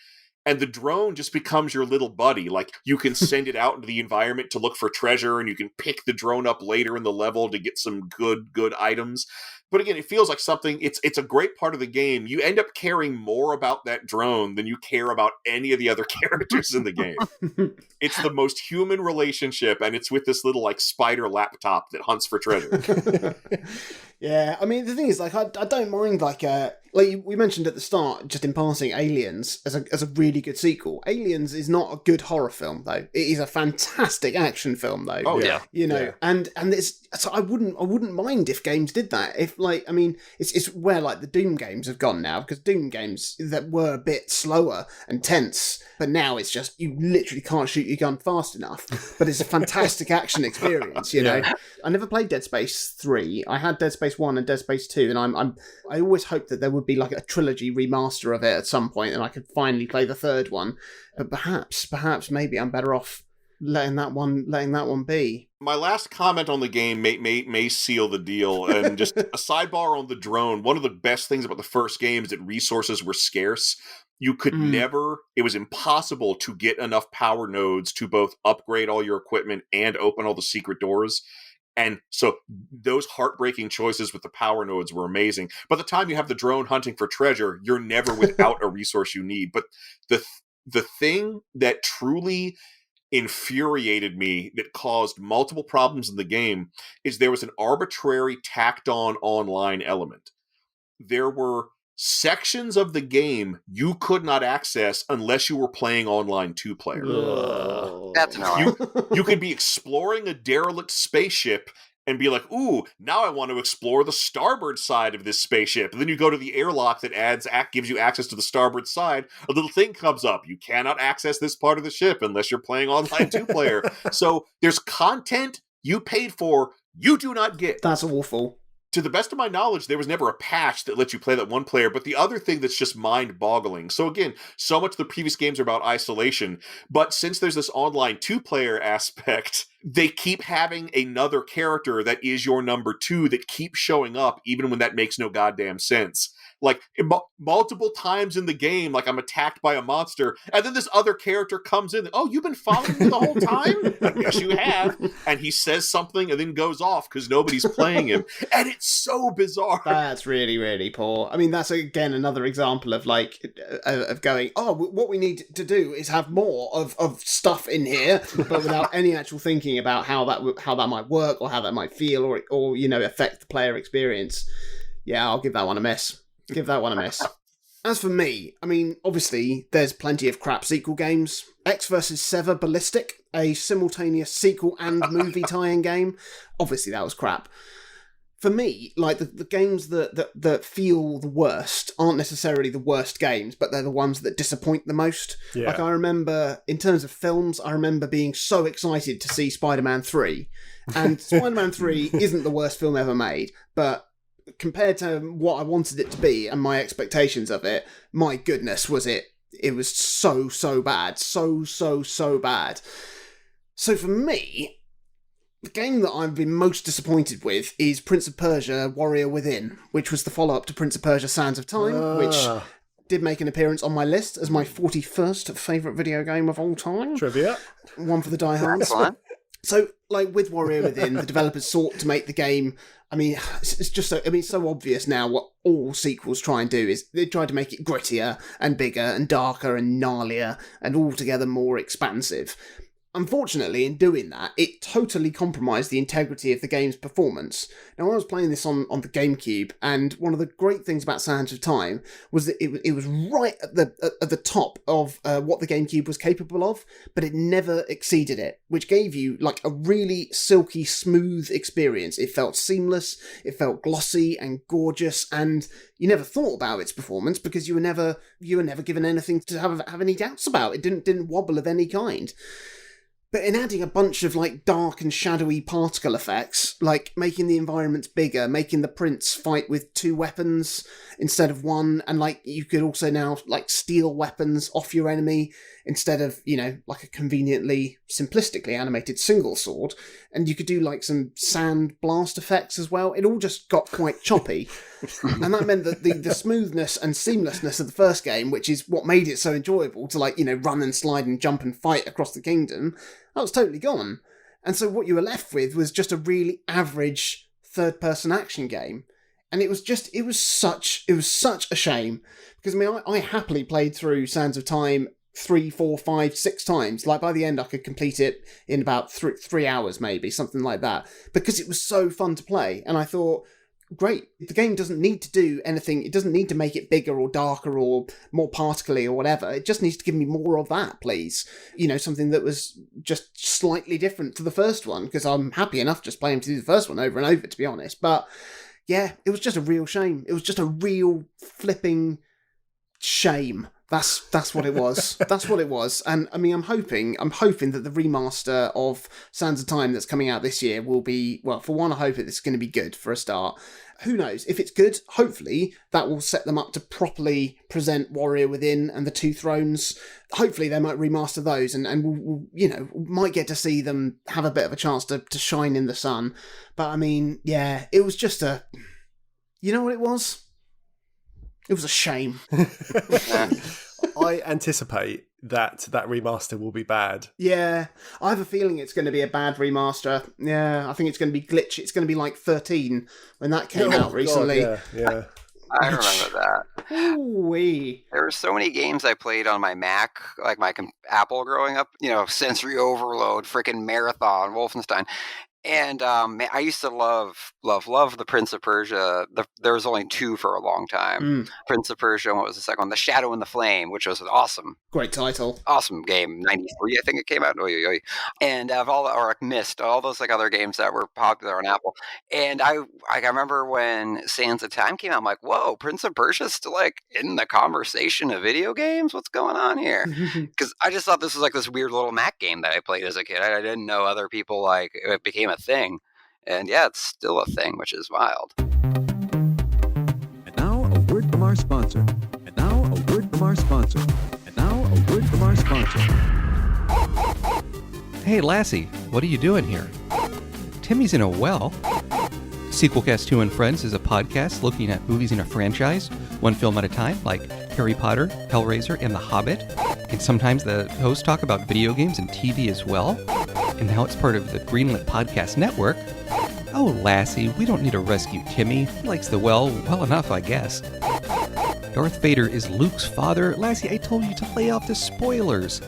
S3: and the drone just becomes your little buddy. Like, you can send it out into the environment to look for treasure, and you can pick the drone up later in the level to get some good items. But again, it feels like something, it's a great part of the game. You end up caring more about that drone than you care about any of the other characters in the game. It's the most human relationship, and it's with this little like spider laptop that hunts for treasure.
S1: Yeah, I mean, the thing is, like, I don't mind, like we mentioned at the start, just in passing, Aliens as a really good sequel. Aliens is not a good horror film, though. It is a fantastic action film, though.
S3: Oh yeah,
S1: you know, and it's, so I wouldn't mind if games did that. If, like, I mean, it's where like the Doom games have gone now, because Doom games that were a bit slower and tense, but now it's just, you literally can't shoot your gun fast enough. But it's a fantastic action experience, you know. I never played Dead Space 3. I had Dead Space 1 and Dead Space 2, and I always hoped that there would be like a trilogy remaster of it at some point, and I could finally play the third one. But perhaps maybe I'm better off letting that one be.
S3: My last comment on the game may seal the deal, and just a sidebar on the drone. One of the best things about the first game is that resources were scarce. You could never, it was impossible to get enough power nodes to both upgrade all your equipment and open all the secret doors. And so those heartbreaking choices with the power nodes were amazing. By the time you have the drone hunting for treasure, you're never without a resource you need. But the thing that truly infuriated me, that caused multiple problems in the game, is there was an arbitrary tacked on online element. There were sections of the game you could not access unless you were playing online 2-player.
S4: That's annoying.
S3: You could be exploring a derelict spaceship and be like, ooh, now I want to explore the starboard side of this spaceship. And then you go to the airlock that gives you access to the starboard side. A little thing comes up. You cannot access this part of the ship unless you're playing online 2-player. So there's content you paid for, you do not get.
S1: That's awful.
S3: To the best of my knowledge, there was never a patch that lets you play that one player. But the other thing that's just mind-boggling. So again, so much of the previous games are about isolation. But since there's this online 2-player aspect, they keep having another character that is your number 2 that keeps showing up even when that makes no goddamn sense. Like, multiple times in the game, like, I'm attacked by a monster, and then this other character comes in. Oh, you've been following me the whole time? Yes, you have. And he says something and then goes off because nobody's playing him. And it's so bizarre.
S1: That's really, really poor. I mean, that's, again, another example of, like, of going, oh, what we need to do is have more of stuff in here, but without any actual thinking about how that might work, or how that might feel, or you know, affect the player experience. Yeah, I'll give that one a miss. As for me, I mean, obviously, there's plenty of crap sequel games. X vs. Sever Ballistic, a simultaneous sequel and movie tie-in game. Obviously, that was crap. For me, like, the games that feel the worst aren't necessarily the worst games, but they're the ones that disappoint the most. Yeah. Like, I remember, in terms of films, I remember being so excited to see Spider-Man 3. And Spider-Man 3 isn't the worst film ever made, but compared to what I wanted it to be and my expectations of it, my goodness, was it was so bad. So bad. So for me, the game that I've been most disappointed with is Prince of Persia Warrior Within, which was the follow-up to Prince of Persia Sands of Time, which did make an appearance on my list as my 41st favourite video game of all time.
S2: Trivia.
S1: One for the diehards. So, like, with Warrior Within, the developers sought to make the game, I mean, it's just so obvious now what all sequels try and do is they try to make it grittier and bigger and darker and gnarlier and altogether more expansive. Unfortunately, in doing that, it totally compromised the integrity of the game's performance. Now, I was playing this on the GameCube, and one of the great things about Sands of Time was that it was right at the top of what the GameCube was capable of, but it never exceeded it, which gave you, like, a really silky, smooth experience. It felt seamless, it felt glossy and gorgeous, and you never thought about its performance because you were never given anything to have any doubts about. It didn't wobble of any kind. But in adding a bunch of like dark and shadowy particle effects, like making the environments bigger, making the prince fight with 2 weapons instead of 1, and like you could also now like steal weapons off your enemy instead of, you know, like a conveniently simplistically animated single sword, and you could do like some sand blast effects as well. It all just got quite choppy. And that meant that the smoothness and seamlessness of the first game, which is what made it so enjoyable to like, you know, run and slide and jump and fight across the kingdom, that was totally gone. And so what you were left with was just a really average third-person action game. And it was such a shame. Because, I mean, I happily played through Sands of Time 3, 4, 5, 6 times. Like, by the end, I could complete it in about 3 hours, maybe, something like that. Because it was so fun to play. And I thought, great, the game doesn't need to do anything. It doesn't need to make it bigger or darker or more particle-y or whatever. It just needs to give me more of that, please. You know, something that was just slightly different to the first one, because I'm happy enough just playing to do the first one over and over, to be honest. But yeah, it was just a real shame. It was just a real flipping shame. That's what it was. That's what it was. And I mean, I'm hoping that the remaster of Sands of Time that's coming out this year will be, well, for one, I hope it's going to be good for a start. Who knows? If it's good, hopefully that will set them up to properly present Warrior Within and the Two Thrones. Hopefully they might remaster those, and we'll, you know, might get to see them have a bit of a chance to shine in the sun. But I mean, yeah, it was just you know what it was? It was a shame.
S2: I anticipate that remaster will be bad.
S1: Yeah, I have a feeling it's going to be a bad remaster. Yeah, I think it's going to be glitchy. It's going to be like 13 when that came out recently.
S2: God, yeah.
S4: I remember that.
S1: Ooh-wee.
S4: There were so many games I played on my Mac, like my Apple growing up, you know, Sensory Overload, freaking Marathon, Wolfenstein. And I used to love the Prince of Persia. There was only 2 for a long time. Prince of Persia, and what was the second one? The Shadow and the Flame, which was awesome.
S1: Great title.
S4: Awesome game. 93, I think it came out. And Myst, all those like other games that were popular on Apple. And I remember when Sands of Time came out, I'm like, whoa, Prince of Persia's still like in the conversation of video games? What's going on here? Because I just thought this was like this weird little Mac game that I played as a kid. I didn't know other people like it became a thing, and yeah, it's still a thing, which is wild.
S6: And now a word from our sponsor. And now a word from our sponsor. And now a word from our sponsor.
S7: Hey Lassie, what are you doing here? Timmy's in a well. Sequelcast 2 and Friends is a podcast looking at movies in a franchise, one film at a time, like Harry Potter, Hellraiser, and The Hobbit. And sometimes the hosts talk about video games and TV as well. And now it's part of the Greenlit Podcast Network. Oh, Lassie, we don't need to rescue Timmy. He likes the well enough, I guess. Darth Vader is Luke's father. Lassie, I told you to lay off the spoilers.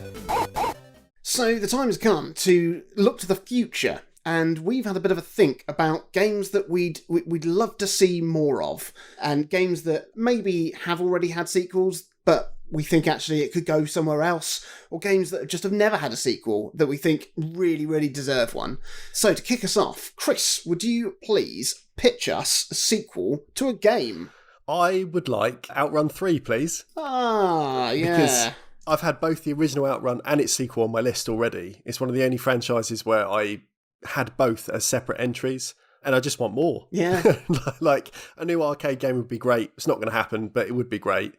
S1: So the time has come to look to the future, and we've had a bit of a think about games that we'd love to see more of, and games that maybe have already had sequels, but we think actually it could go somewhere else, or games that just have never had a sequel that we think really, really deserve one. So to kick us off, Chris, would you please pitch us a sequel to a game?
S2: I would like Outrun 3, please.
S1: Ah, yeah.
S2: Because I've had both the original Outrun and its sequel on my list already. It's one of the only franchises where I had both as separate entries, and I just want more.
S1: Yeah.
S2: Like, a new arcade game would be great. It's not going to happen, but it would be great.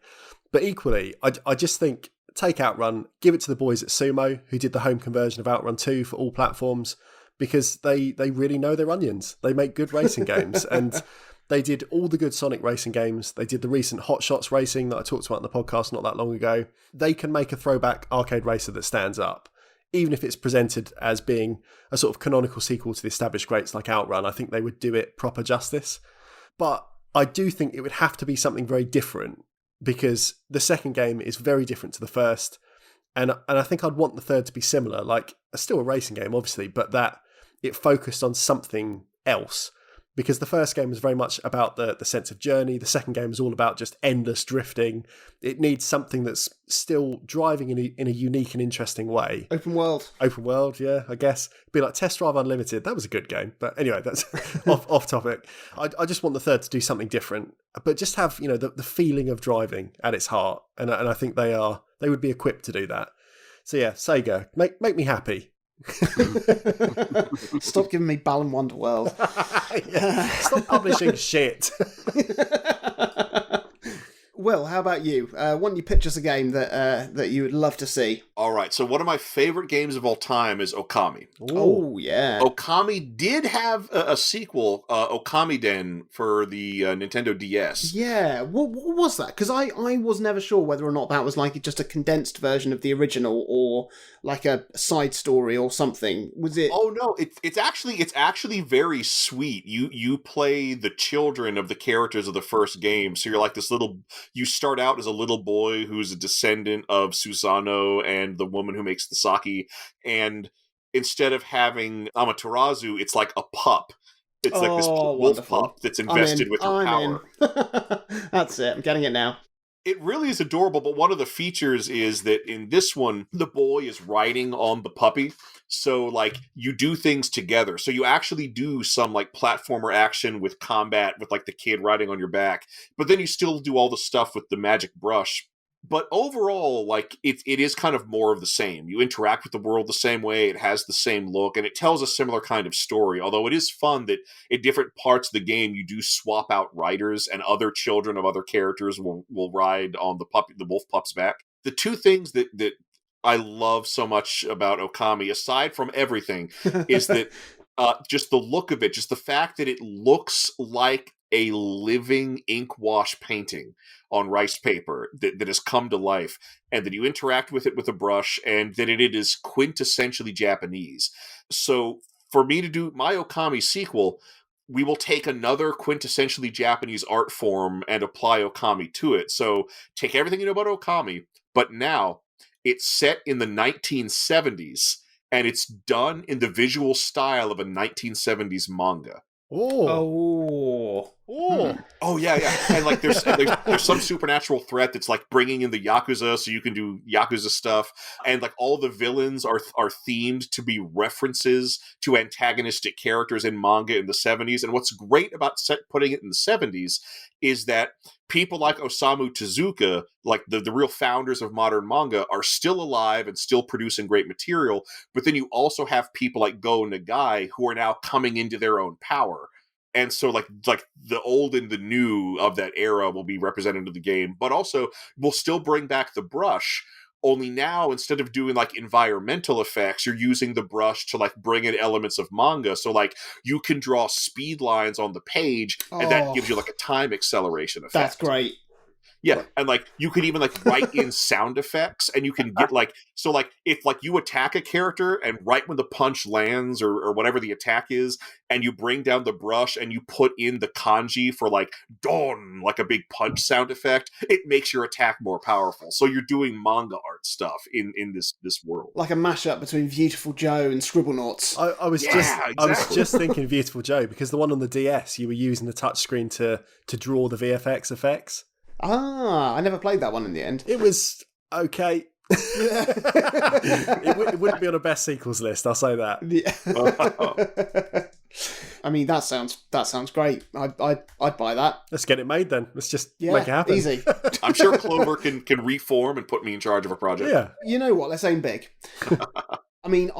S2: But equally, I just think, take Outrun, give it to the boys at Sumo, who did the home conversion of Outrun 2 for all platforms, because they really know their onions. They make good racing games, and they did all the good Sonic racing games. They did the recent Hot Shots racing that I talked about in the podcast not that long ago. They can make a throwback arcade racer that stands up, even if it's presented as being a sort of canonical sequel to the established greats like Outrun. I think they would do it proper justice. But I do think it would have to be something very different, because the second game is very different to the first. And I think I'd want the third to be similar, like still a racing game, obviously, but that it focused on something else. Because the first game was very much about the sense of journey. The second game is all about just endless drifting. It needs something that's still driving in a unique and interesting way.
S1: Open world.
S2: Open world, yeah, I guess. It'd be like Test Drive Unlimited. That was a good game. But anyway, that's off topic. I just want the third to do something different, but just have, you know, the feeling of driving at its heart. And I think they would be equipped to do that. So yeah, Sega, make me happy.
S1: Stop giving me Balan Wonderworld.
S2: Stop publishing shit.
S1: Will, how about you? Why don't you pitch us a game that you would love to see?
S3: All right, so one of my favorite games of all time is Okami.
S1: Oh, yeah.
S3: Okami did have a sequel, Okami Den, for the Nintendo DS.
S1: Yeah, what was that? Because I was never sure whether or not that was like just a condensed version of the original or like a side story or something. Was it?
S3: Oh no, it's actually very sweet. You play the children of the characters of the first game, so you're like this little. You start out as a little boy who's a descendant of Susanoo and the woman who makes the sake, and instead of having Amaterasu, it's like a pup. It's like this wolf pup that's invested with her power.
S1: That's it. I'm getting it now.
S3: It really is adorable, but one of the features is that in this one, the boy is riding on the puppy. So, like, you do things together. So you actually do some, like, platformer action with combat with, like, the kid riding on your back. But then you still do all the stuff with the magic brush. But overall, like, it is kind of more of the same. You interact with the world the same way. It has the same look, and it tells a similar kind of story. Although it is fun that in different parts of the game, you do swap out riders, and other children of other characters will ride on the wolf pup's back. The two things that I love so much about Okami, aside from everything, is that just the look of it, just the fact that it looks like a living ink wash painting on rice paper that has come to life, and that you interact with it with a brush, and that it is quintessentially Japanese. So for me to do my Okami sequel, we will take another quintessentially Japanese art form and apply Okami to it. So take everything you know about Okami, but now it's set in the 1970s, and it's done in the visual style of a 1970s manga.
S1: Oh,
S3: yeah. And like there's some supernatural threat that's like bringing in the Yakuza, so you can do Yakuza stuff, and like all the villains are themed to be references to antagonistic characters in manga in the 70s. And what's great about putting it in the 70s is that people like Osamu Tezuka, like the real founders of modern manga, are still alive and still producing great material. But then you also have people like Go Nagai who are now coming into their own power. And so like the old and the new of that era will be represented in the game, but also we'll still bring back the brush. Only now, instead of doing like environmental effects, you're using the brush to like bring in elements of manga. So like you can draw speed lines on the page, and that gives you like a time acceleration effect.
S1: That's great.
S3: Yeah, and like you could even like write in sound effects, and you can get like, so like if like you attack a character and right when the punch lands or whatever the attack is, and you bring down the brush and you put in the kanji for like don, like a big punch sound effect, it makes your attack more powerful. So you're doing manga art stuff in this world,
S1: like a mashup between Beautiful Joe and Scribblenauts.
S2: I was just thinking Beautiful Joe, because the one on the DS, you were using the touchscreen to draw the VFX effects.
S1: I never played that one in the end.
S2: It was okay. It wouldn't be on a best sequels list, I'll say that.
S1: Yeah. I mean, that sounds great. I'd buy that.
S2: Let's get it made then. Let's just make it happen.
S1: Easy.
S3: I'm sure Clover can reform and put me in charge of a project.
S2: Yeah.
S1: You know what? Let's aim big. I mean,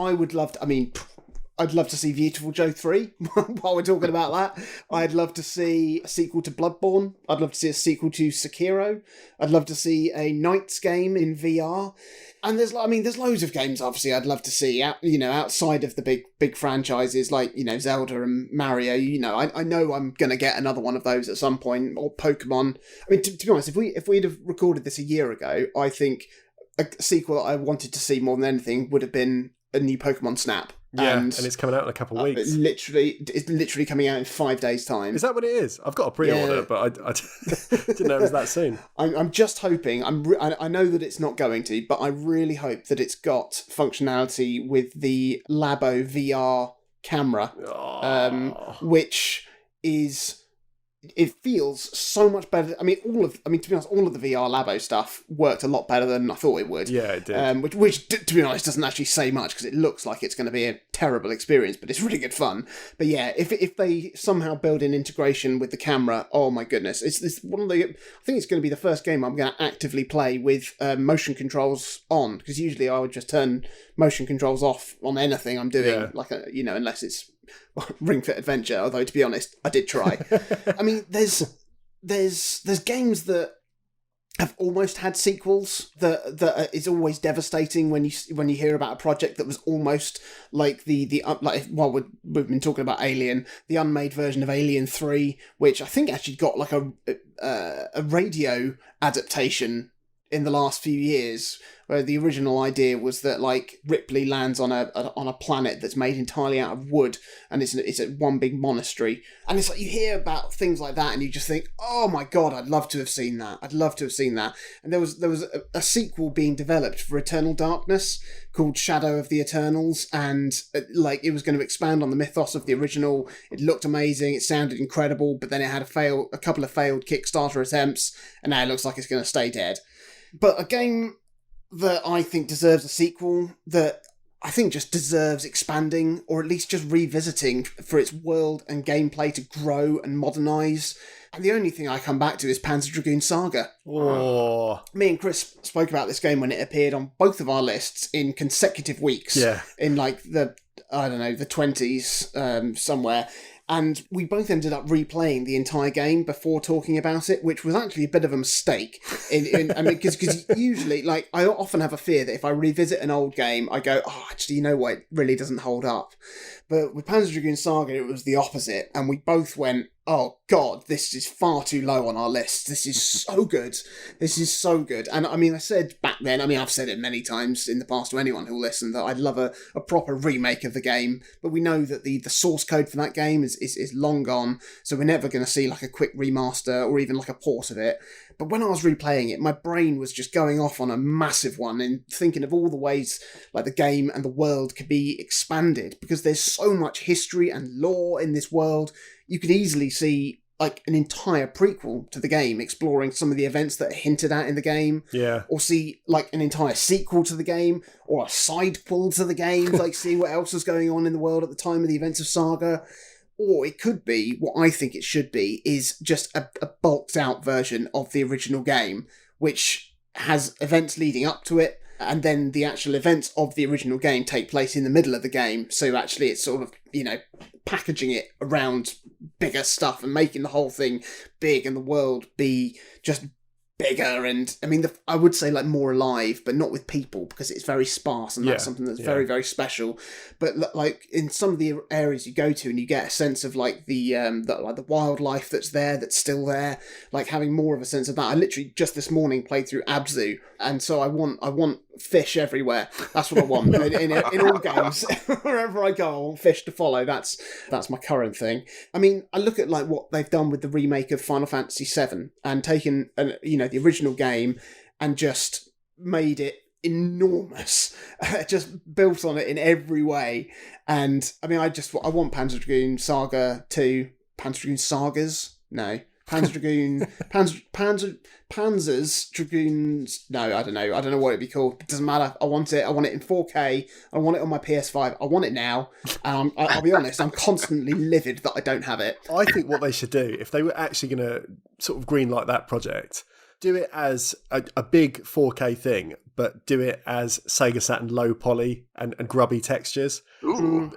S1: I'd love to see Beautiful Joe 3 while we're talking about that. I'd love to see a sequel to Bloodborne. I'd love to see a sequel to Sekiro. I'd love to see a Knights game in VR. And there's loads of games, obviously, I'd love to see, outside of the big franchises like, Zelda and Mario. I know I'm going to get another one of those at some point, or Pokemon. I mean, to be honest, if we'd have recorded this a year ago, I think a sequel that I wanted to see more than anything would have been a new Pokemon Snap.
S2: Yeah, and it's coming out in a couple of weeks.
S1: It's literally coming out in 5 days' time.
S2: Is that what it is? I've got a pre-order, but I didn't know it was that soon.
S1: I'm just hoping. I know that it's not going to, but I really hope that it's got functionality with the Labo VR camera, which is it feels so much better. I mean, to be honest, all of the VR Labo stuff worked a lot better than I thought it would.
S2: Yeah, it did.
S1: Which, to be honest, doesn't actually say much because it looks like it's going to be a terrible experience, but it's really good fun. But yeah, if they somehow build in integration with the camera, oh my goodness, it's one of the. I think it's going to be the first game I'm going to actively play with motion controls on, because usually I would just turn motion controls off on anything I'm doing, unless it's Ring Fit Adventure. Although, to be honest, I did try. I mean, there's games that have almost had sequels that is always devastating when you hear about a project that was almost like we've been talking about Alien, the unmade version of Alien 3, which I think actually got like a radio adaptation in the last few years, where the original idea was that like Ripley lands on a planet that's made entirely out of wood, and it's a one big monastery, and it's like you hear about things like that and you just think, oh my god, I'd love to have seen that. And there was a sequel being developed for Eternal Darkness called Shadow of the Eternals, and it was going to expand on the mythos of the original. It looked amazing, it sounded incredible, but then it had a couple of failed Kickstarter attempts, and now it looks like it's going to stay dead. But a game that I think deserves a sequel, that I think just deserves expanding, or at least just revisiting for its world and gameplay to grow and modernise. And the only thing I come back to is Panzer Dragoon Saga.
S2: Oh.
S1: Me and Chris spoke about this game when it appeared on both of our lists in consecutive weeks.
S2: Yeah.
S1: In like the 20s somewhere. And we both ended up replaying the entire game before talking about it, which was actually a bit of a mistake. Because usually, like, I often have a fear that if I revisit an old game, I go, oh, actually, you know what, it really doesn't hold up. But with Panzer Dragoon Saga, it was the opposite, and we both went, oh god, this is far too low on our list. This is so good. And I mean, I said back then, I've said it many times in the past to anyone who'll listen, that I'd love a proper remake of the game, but we know that the source code for that game is long gone, so we're never going to see like a quick remaster or even like a port of it. But when I was replaying it, my brain was just going off on a massive one and thinking of all the ways like the game and the world could be expanded, because there's so much history and lore in this world. You could easily see like an entire prequel to the game exploring some of the events that are hinted at in the game.
S2: Yeah.
S1: Or see like an entire sequel to the game, or a sidequel to the game, like seeing what else was going on in the world at the time of the events of Saga. Or it could be, what I think it should be, is just a bulked out version of the original game, which has events leading up to it, and then the actual events of the original game take place in the middle of the game. So actually it's sort of, packaging it around bigger stuff and making the whole thing big and the world be just bigger, and I would say like more alive, but not with people, because it's very sparse, and that's something that's very, very special. But like in some of the areas you go to, and you get a sense of like the wildlife that's there, that's still there, like having more of a sense of that. I literally just this morning played through Abzu, and so I want fish everywhere. That's what I want in all games. Wherever I go, I want fish to follow. That's my current thing. I look at like what they've done with the remake of Final Fantasy VII, and taken the original game and just made it enormous, just built on it in every way. And I want Panzer Dragoon Saga 2, Panzer Dragoon Sagas, no, Panzer Dragoon, Panzers, Dragoons, no, I don't know what it'd be called. It doesn't matter. I want it in 4K. I want it on my PS5. I want it now. And I'll be honest, I'm constantly livid that I don't have it.
S2: I think what they should do, if they were actually going to sort of greenlight that project, do it as a big 4K thing, but do it as Sega Saturn low poly and grubby textures.
S4: Ooh,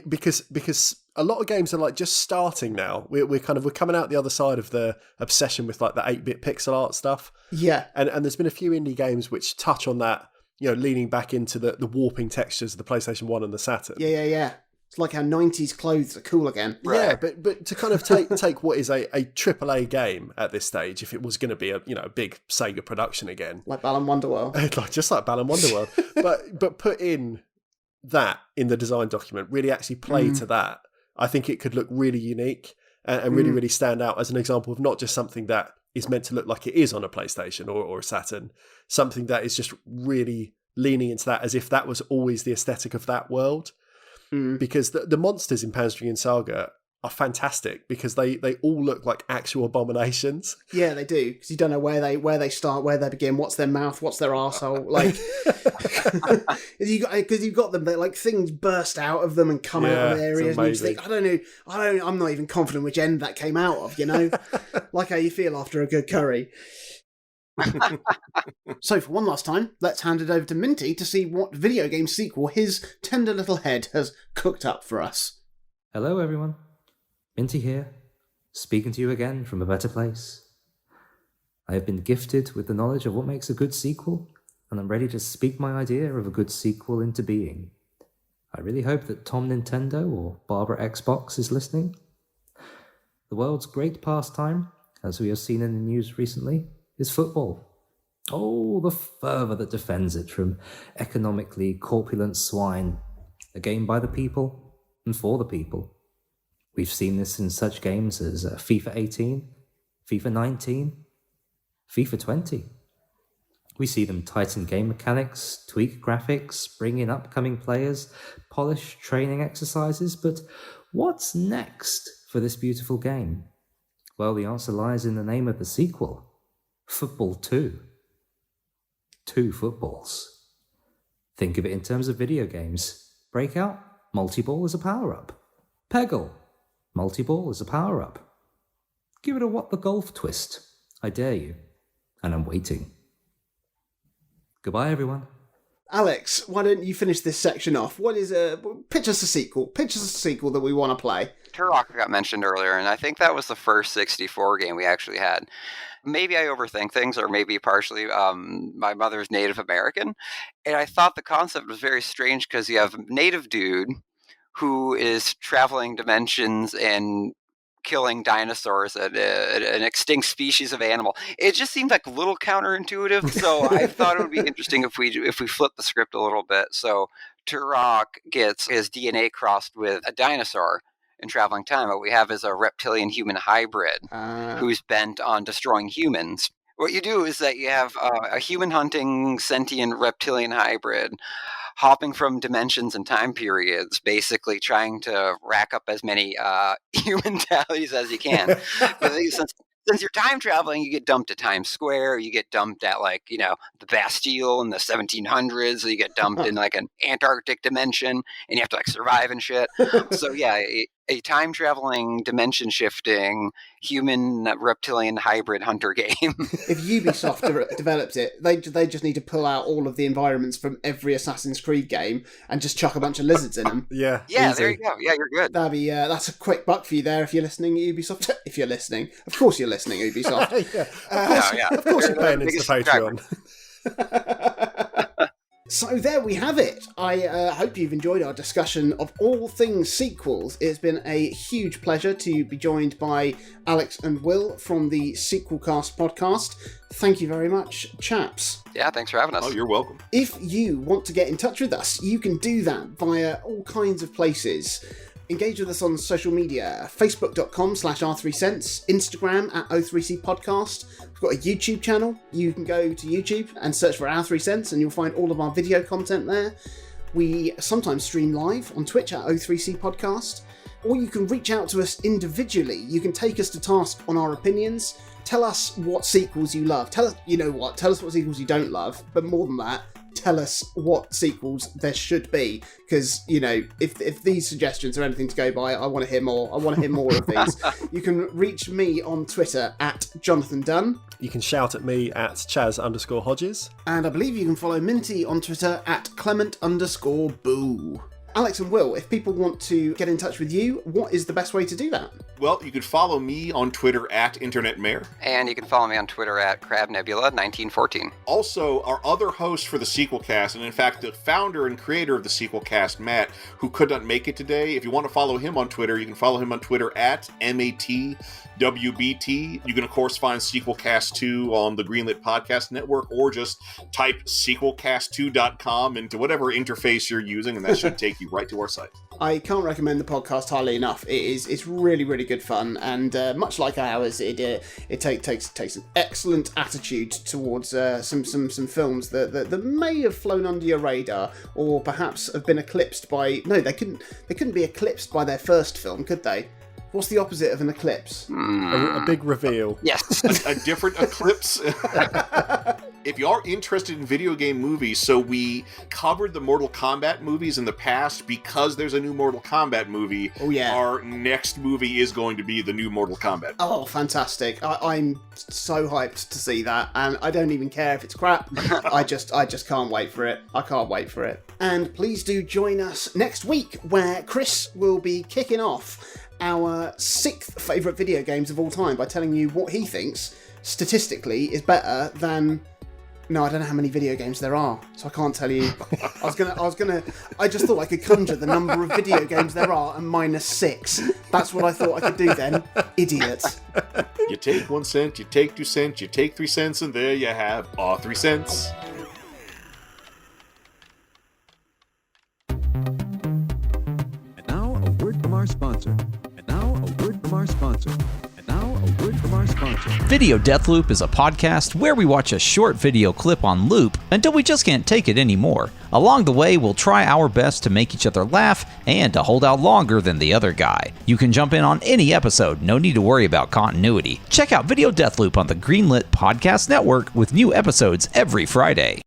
S2: because a lot of games are like just starting now. We're coming out the other side of the obsession with like the 8-bit pixel art stuff.
S1: Yeah.
S2: And there's been a few indie games which touch on that, leaning back into the warping textures of the PlayStation 1 and the Saturn.
S1: Yeah. It's like how 90s clothes are cool again.
S2: Yeah, but to kind of take what is a AAA game at this stage, if it was going to be a big Sega production again,
S1: like Balan Wonderworld,
S2: just like Balan Wonderworld, but put in that in the design document, really actually play to that. I think it could look really unique and really, really stand out as an example of not just something that is meant to look like it is on a PlayStation or a Saturn, something that is just really leaning into that as if that was always the aesthetic of that world. Because the monsters in Panzer Dragoon Saga are fantastic because they all look like actual abominations.
S1: Yeah, they do, because you don't know where they start, where they begin, what's their mouth, what's their arsehole, like, because you've got them, that like things burst out of them and come out of areas, and you just think, I don't know, I'm not even confident which end that came out of, you know, like how you feel after a good curry. So for one last time, let's hand it over to Minty to see what video game sequel his tender little head has cooked up for us.
S5: Hello everyone, Minty here, speaking to you again from a better place. I have been gifted with the knowledge of what makes a good sequel, and I'm ready to speak my idea of a good sequel into being. I really hope that Tom Nintendo or Barbara Xbox is listening. The world's great pastime, as we have seen in the news recently, is football. Oh, the fervour that defends it from economically corpulent swine. A game by the people and for the people. We've seen this in such games as FIFA 18, FIFA 19, FIFA 20. We see them tighten game mechanics, tweak graphics, bring in upcoming players, polish training exercises, but what's next for this beautiful game? Well, the answer lies in the name of the sequel. Football 2. 2 footballs. Think of it in terms of video games. Breakout, multi-ball is a power-up. Peggle, multi-ball is a power-up. Give it a what the golf twist. I dare you. And I'm waiting. Goodbye, everyone.
S1: Alex, why don't you finish this section off? Pitch us a sequel. Pitch us a sequel that we want to play.
S4: Turok got mentioned earlier, and I think that was the first 64 game we actually had. Maybe I overthink things, or maybe partially my mother's Native American. And I thought the concept was very strange because you have a native dude who is traveling dimensions and killing dinosaurs and an extinct species of animal. It just seemed like a little counterintuitive, so I thought it would be interesting if we flip the script a little bit. So Turok gets his DNA crossed with a dinosaur in traveling time. What we have is a reptilian-human hybrid who's bent on destroying humans. What you do is that you have a human-hunting, sentient reptilian hybrid hopping from dimensions and time periods, basically trying to rack up as many human tallies as you can. Since you're time traveling, you get dumped at Times Square, you get dumped at the Bastille in the 1700s, you get dumped in like an Antarctic dimension, and you have to survive and shit. So yeah, a time traveling, dimension shifting, human reptilian hybrid hunter game.
S1: If Ubisoft developed it, they just need to pull out all of the environments from every Assassin's Creed game and just chuck a bunch of lizards in them.
S2: Yeah,
S4: easy. There you go. Yeah, you're good.
S1: That'd be that's a quick buck for you there if you're listening, Ubisoft. If you're listening, of course you're listening, Ubisoft.
S2: Of course you're paying into Patreon.
S1: So there we have it. I hope you've enjoyed our discussion of all things sequels. It's been a huge pleasure to be joined by Alex and Will from the Sequelcast podcast. Thank you very much, chaps.
S4: Yeah, thanks for having us.
S3: Oh, you're welcome.
S1: If you want to get in touch with us, you can do that via all kinds of places. Engage with us on social media, facebook.com/R3Cents, Instagram at O3C Podcast. We've got a YouTube channel. You can go to YouTube and search for R3Cents and you'll find all of our video content there. We sometimes stream live on Twitch at O3C Podcast. Or you can reach out to us individually. You can take us to task on our opinions. Tell us what sequels you love. Tell us what sequels you don't love. But more than that, tell us what sequels there should be, because if these suggestions are anything to go by, I want to hear more. I want to hear more of these. You can reach me on Twitter at Jonathan Dunn.
S2: You can shout at me at Chaz_Hodges.
S1: And I believe you can follow Minty on Twitter at Clement_Boo. Alex and Will, if people want to get in touch with you, what is the best way to do that?
S3: Well, you can follow me on Twitter at InternetMayor.
S4: And you can follow me on Twitter at CrabNebula1914.
S3: Also, our other host for the Sequelcast, and in fact, the founder and creator of the Sequelcast, Matt, who could not make it today. If you want to follow him on Twitter, you can follow him on Twitter at MATWBT. You can, of course, find Sequelcast 2 on the Greenlit Podcast Network, or just type sequelcast2.com into whatever interface you're using, and that should take you right to our site.
S1: I can't recommend the podcast highly enough. It's really, really good fun, and much like ours, it takes an excellent attitude towards some films that may have flown under your radar, or perhaps have been eclipsed by. No, they couldn't be eclipsed by their first film, could they? What's the opposite of an eclipse?
S2: A big reveal.
S4: Yes.
S3: A different eclipse. If you are interested in video game movies, so we covered the Mortal Kombat movies in the past because there's a new Mortal Kombat movie.
S1: Oh, yeah.
S3: Our next movie is going to be the new Mortal Kombat.
S1: Oh, fantastic. I'm so hyped to see that, and I don't even care if it's crap. I just can't wait for it. I can't wait for it. And please do join us next week, where Chris will be kicking off our 6th favourite video games of all time by telling you what he thinks, statistically, is better than... No, I don't know how many video games there are, so I can't tell you. I just thought I could conjure the number of video games there are and minus 6. That's what I thought I could do then. Idiot.
S3: You take 1 cent, you take 2 cents, you take 3 cents, and there you have all 3 cents.
S6: And now a word from our sponsor. And now a word from our sponsor. And now a word from our sponsor.
S8: Video Death Loop is a podcast where we watch a short video clip on loop until we just can't take it anymore. Along the way, we'll try our best to make each other laugh and to hold out longer than the other guy. You can jump in on any episode, no need to worry about continuity. Check out Video Death Loop on the Greenlit Podcast Network with new episodes every Friday.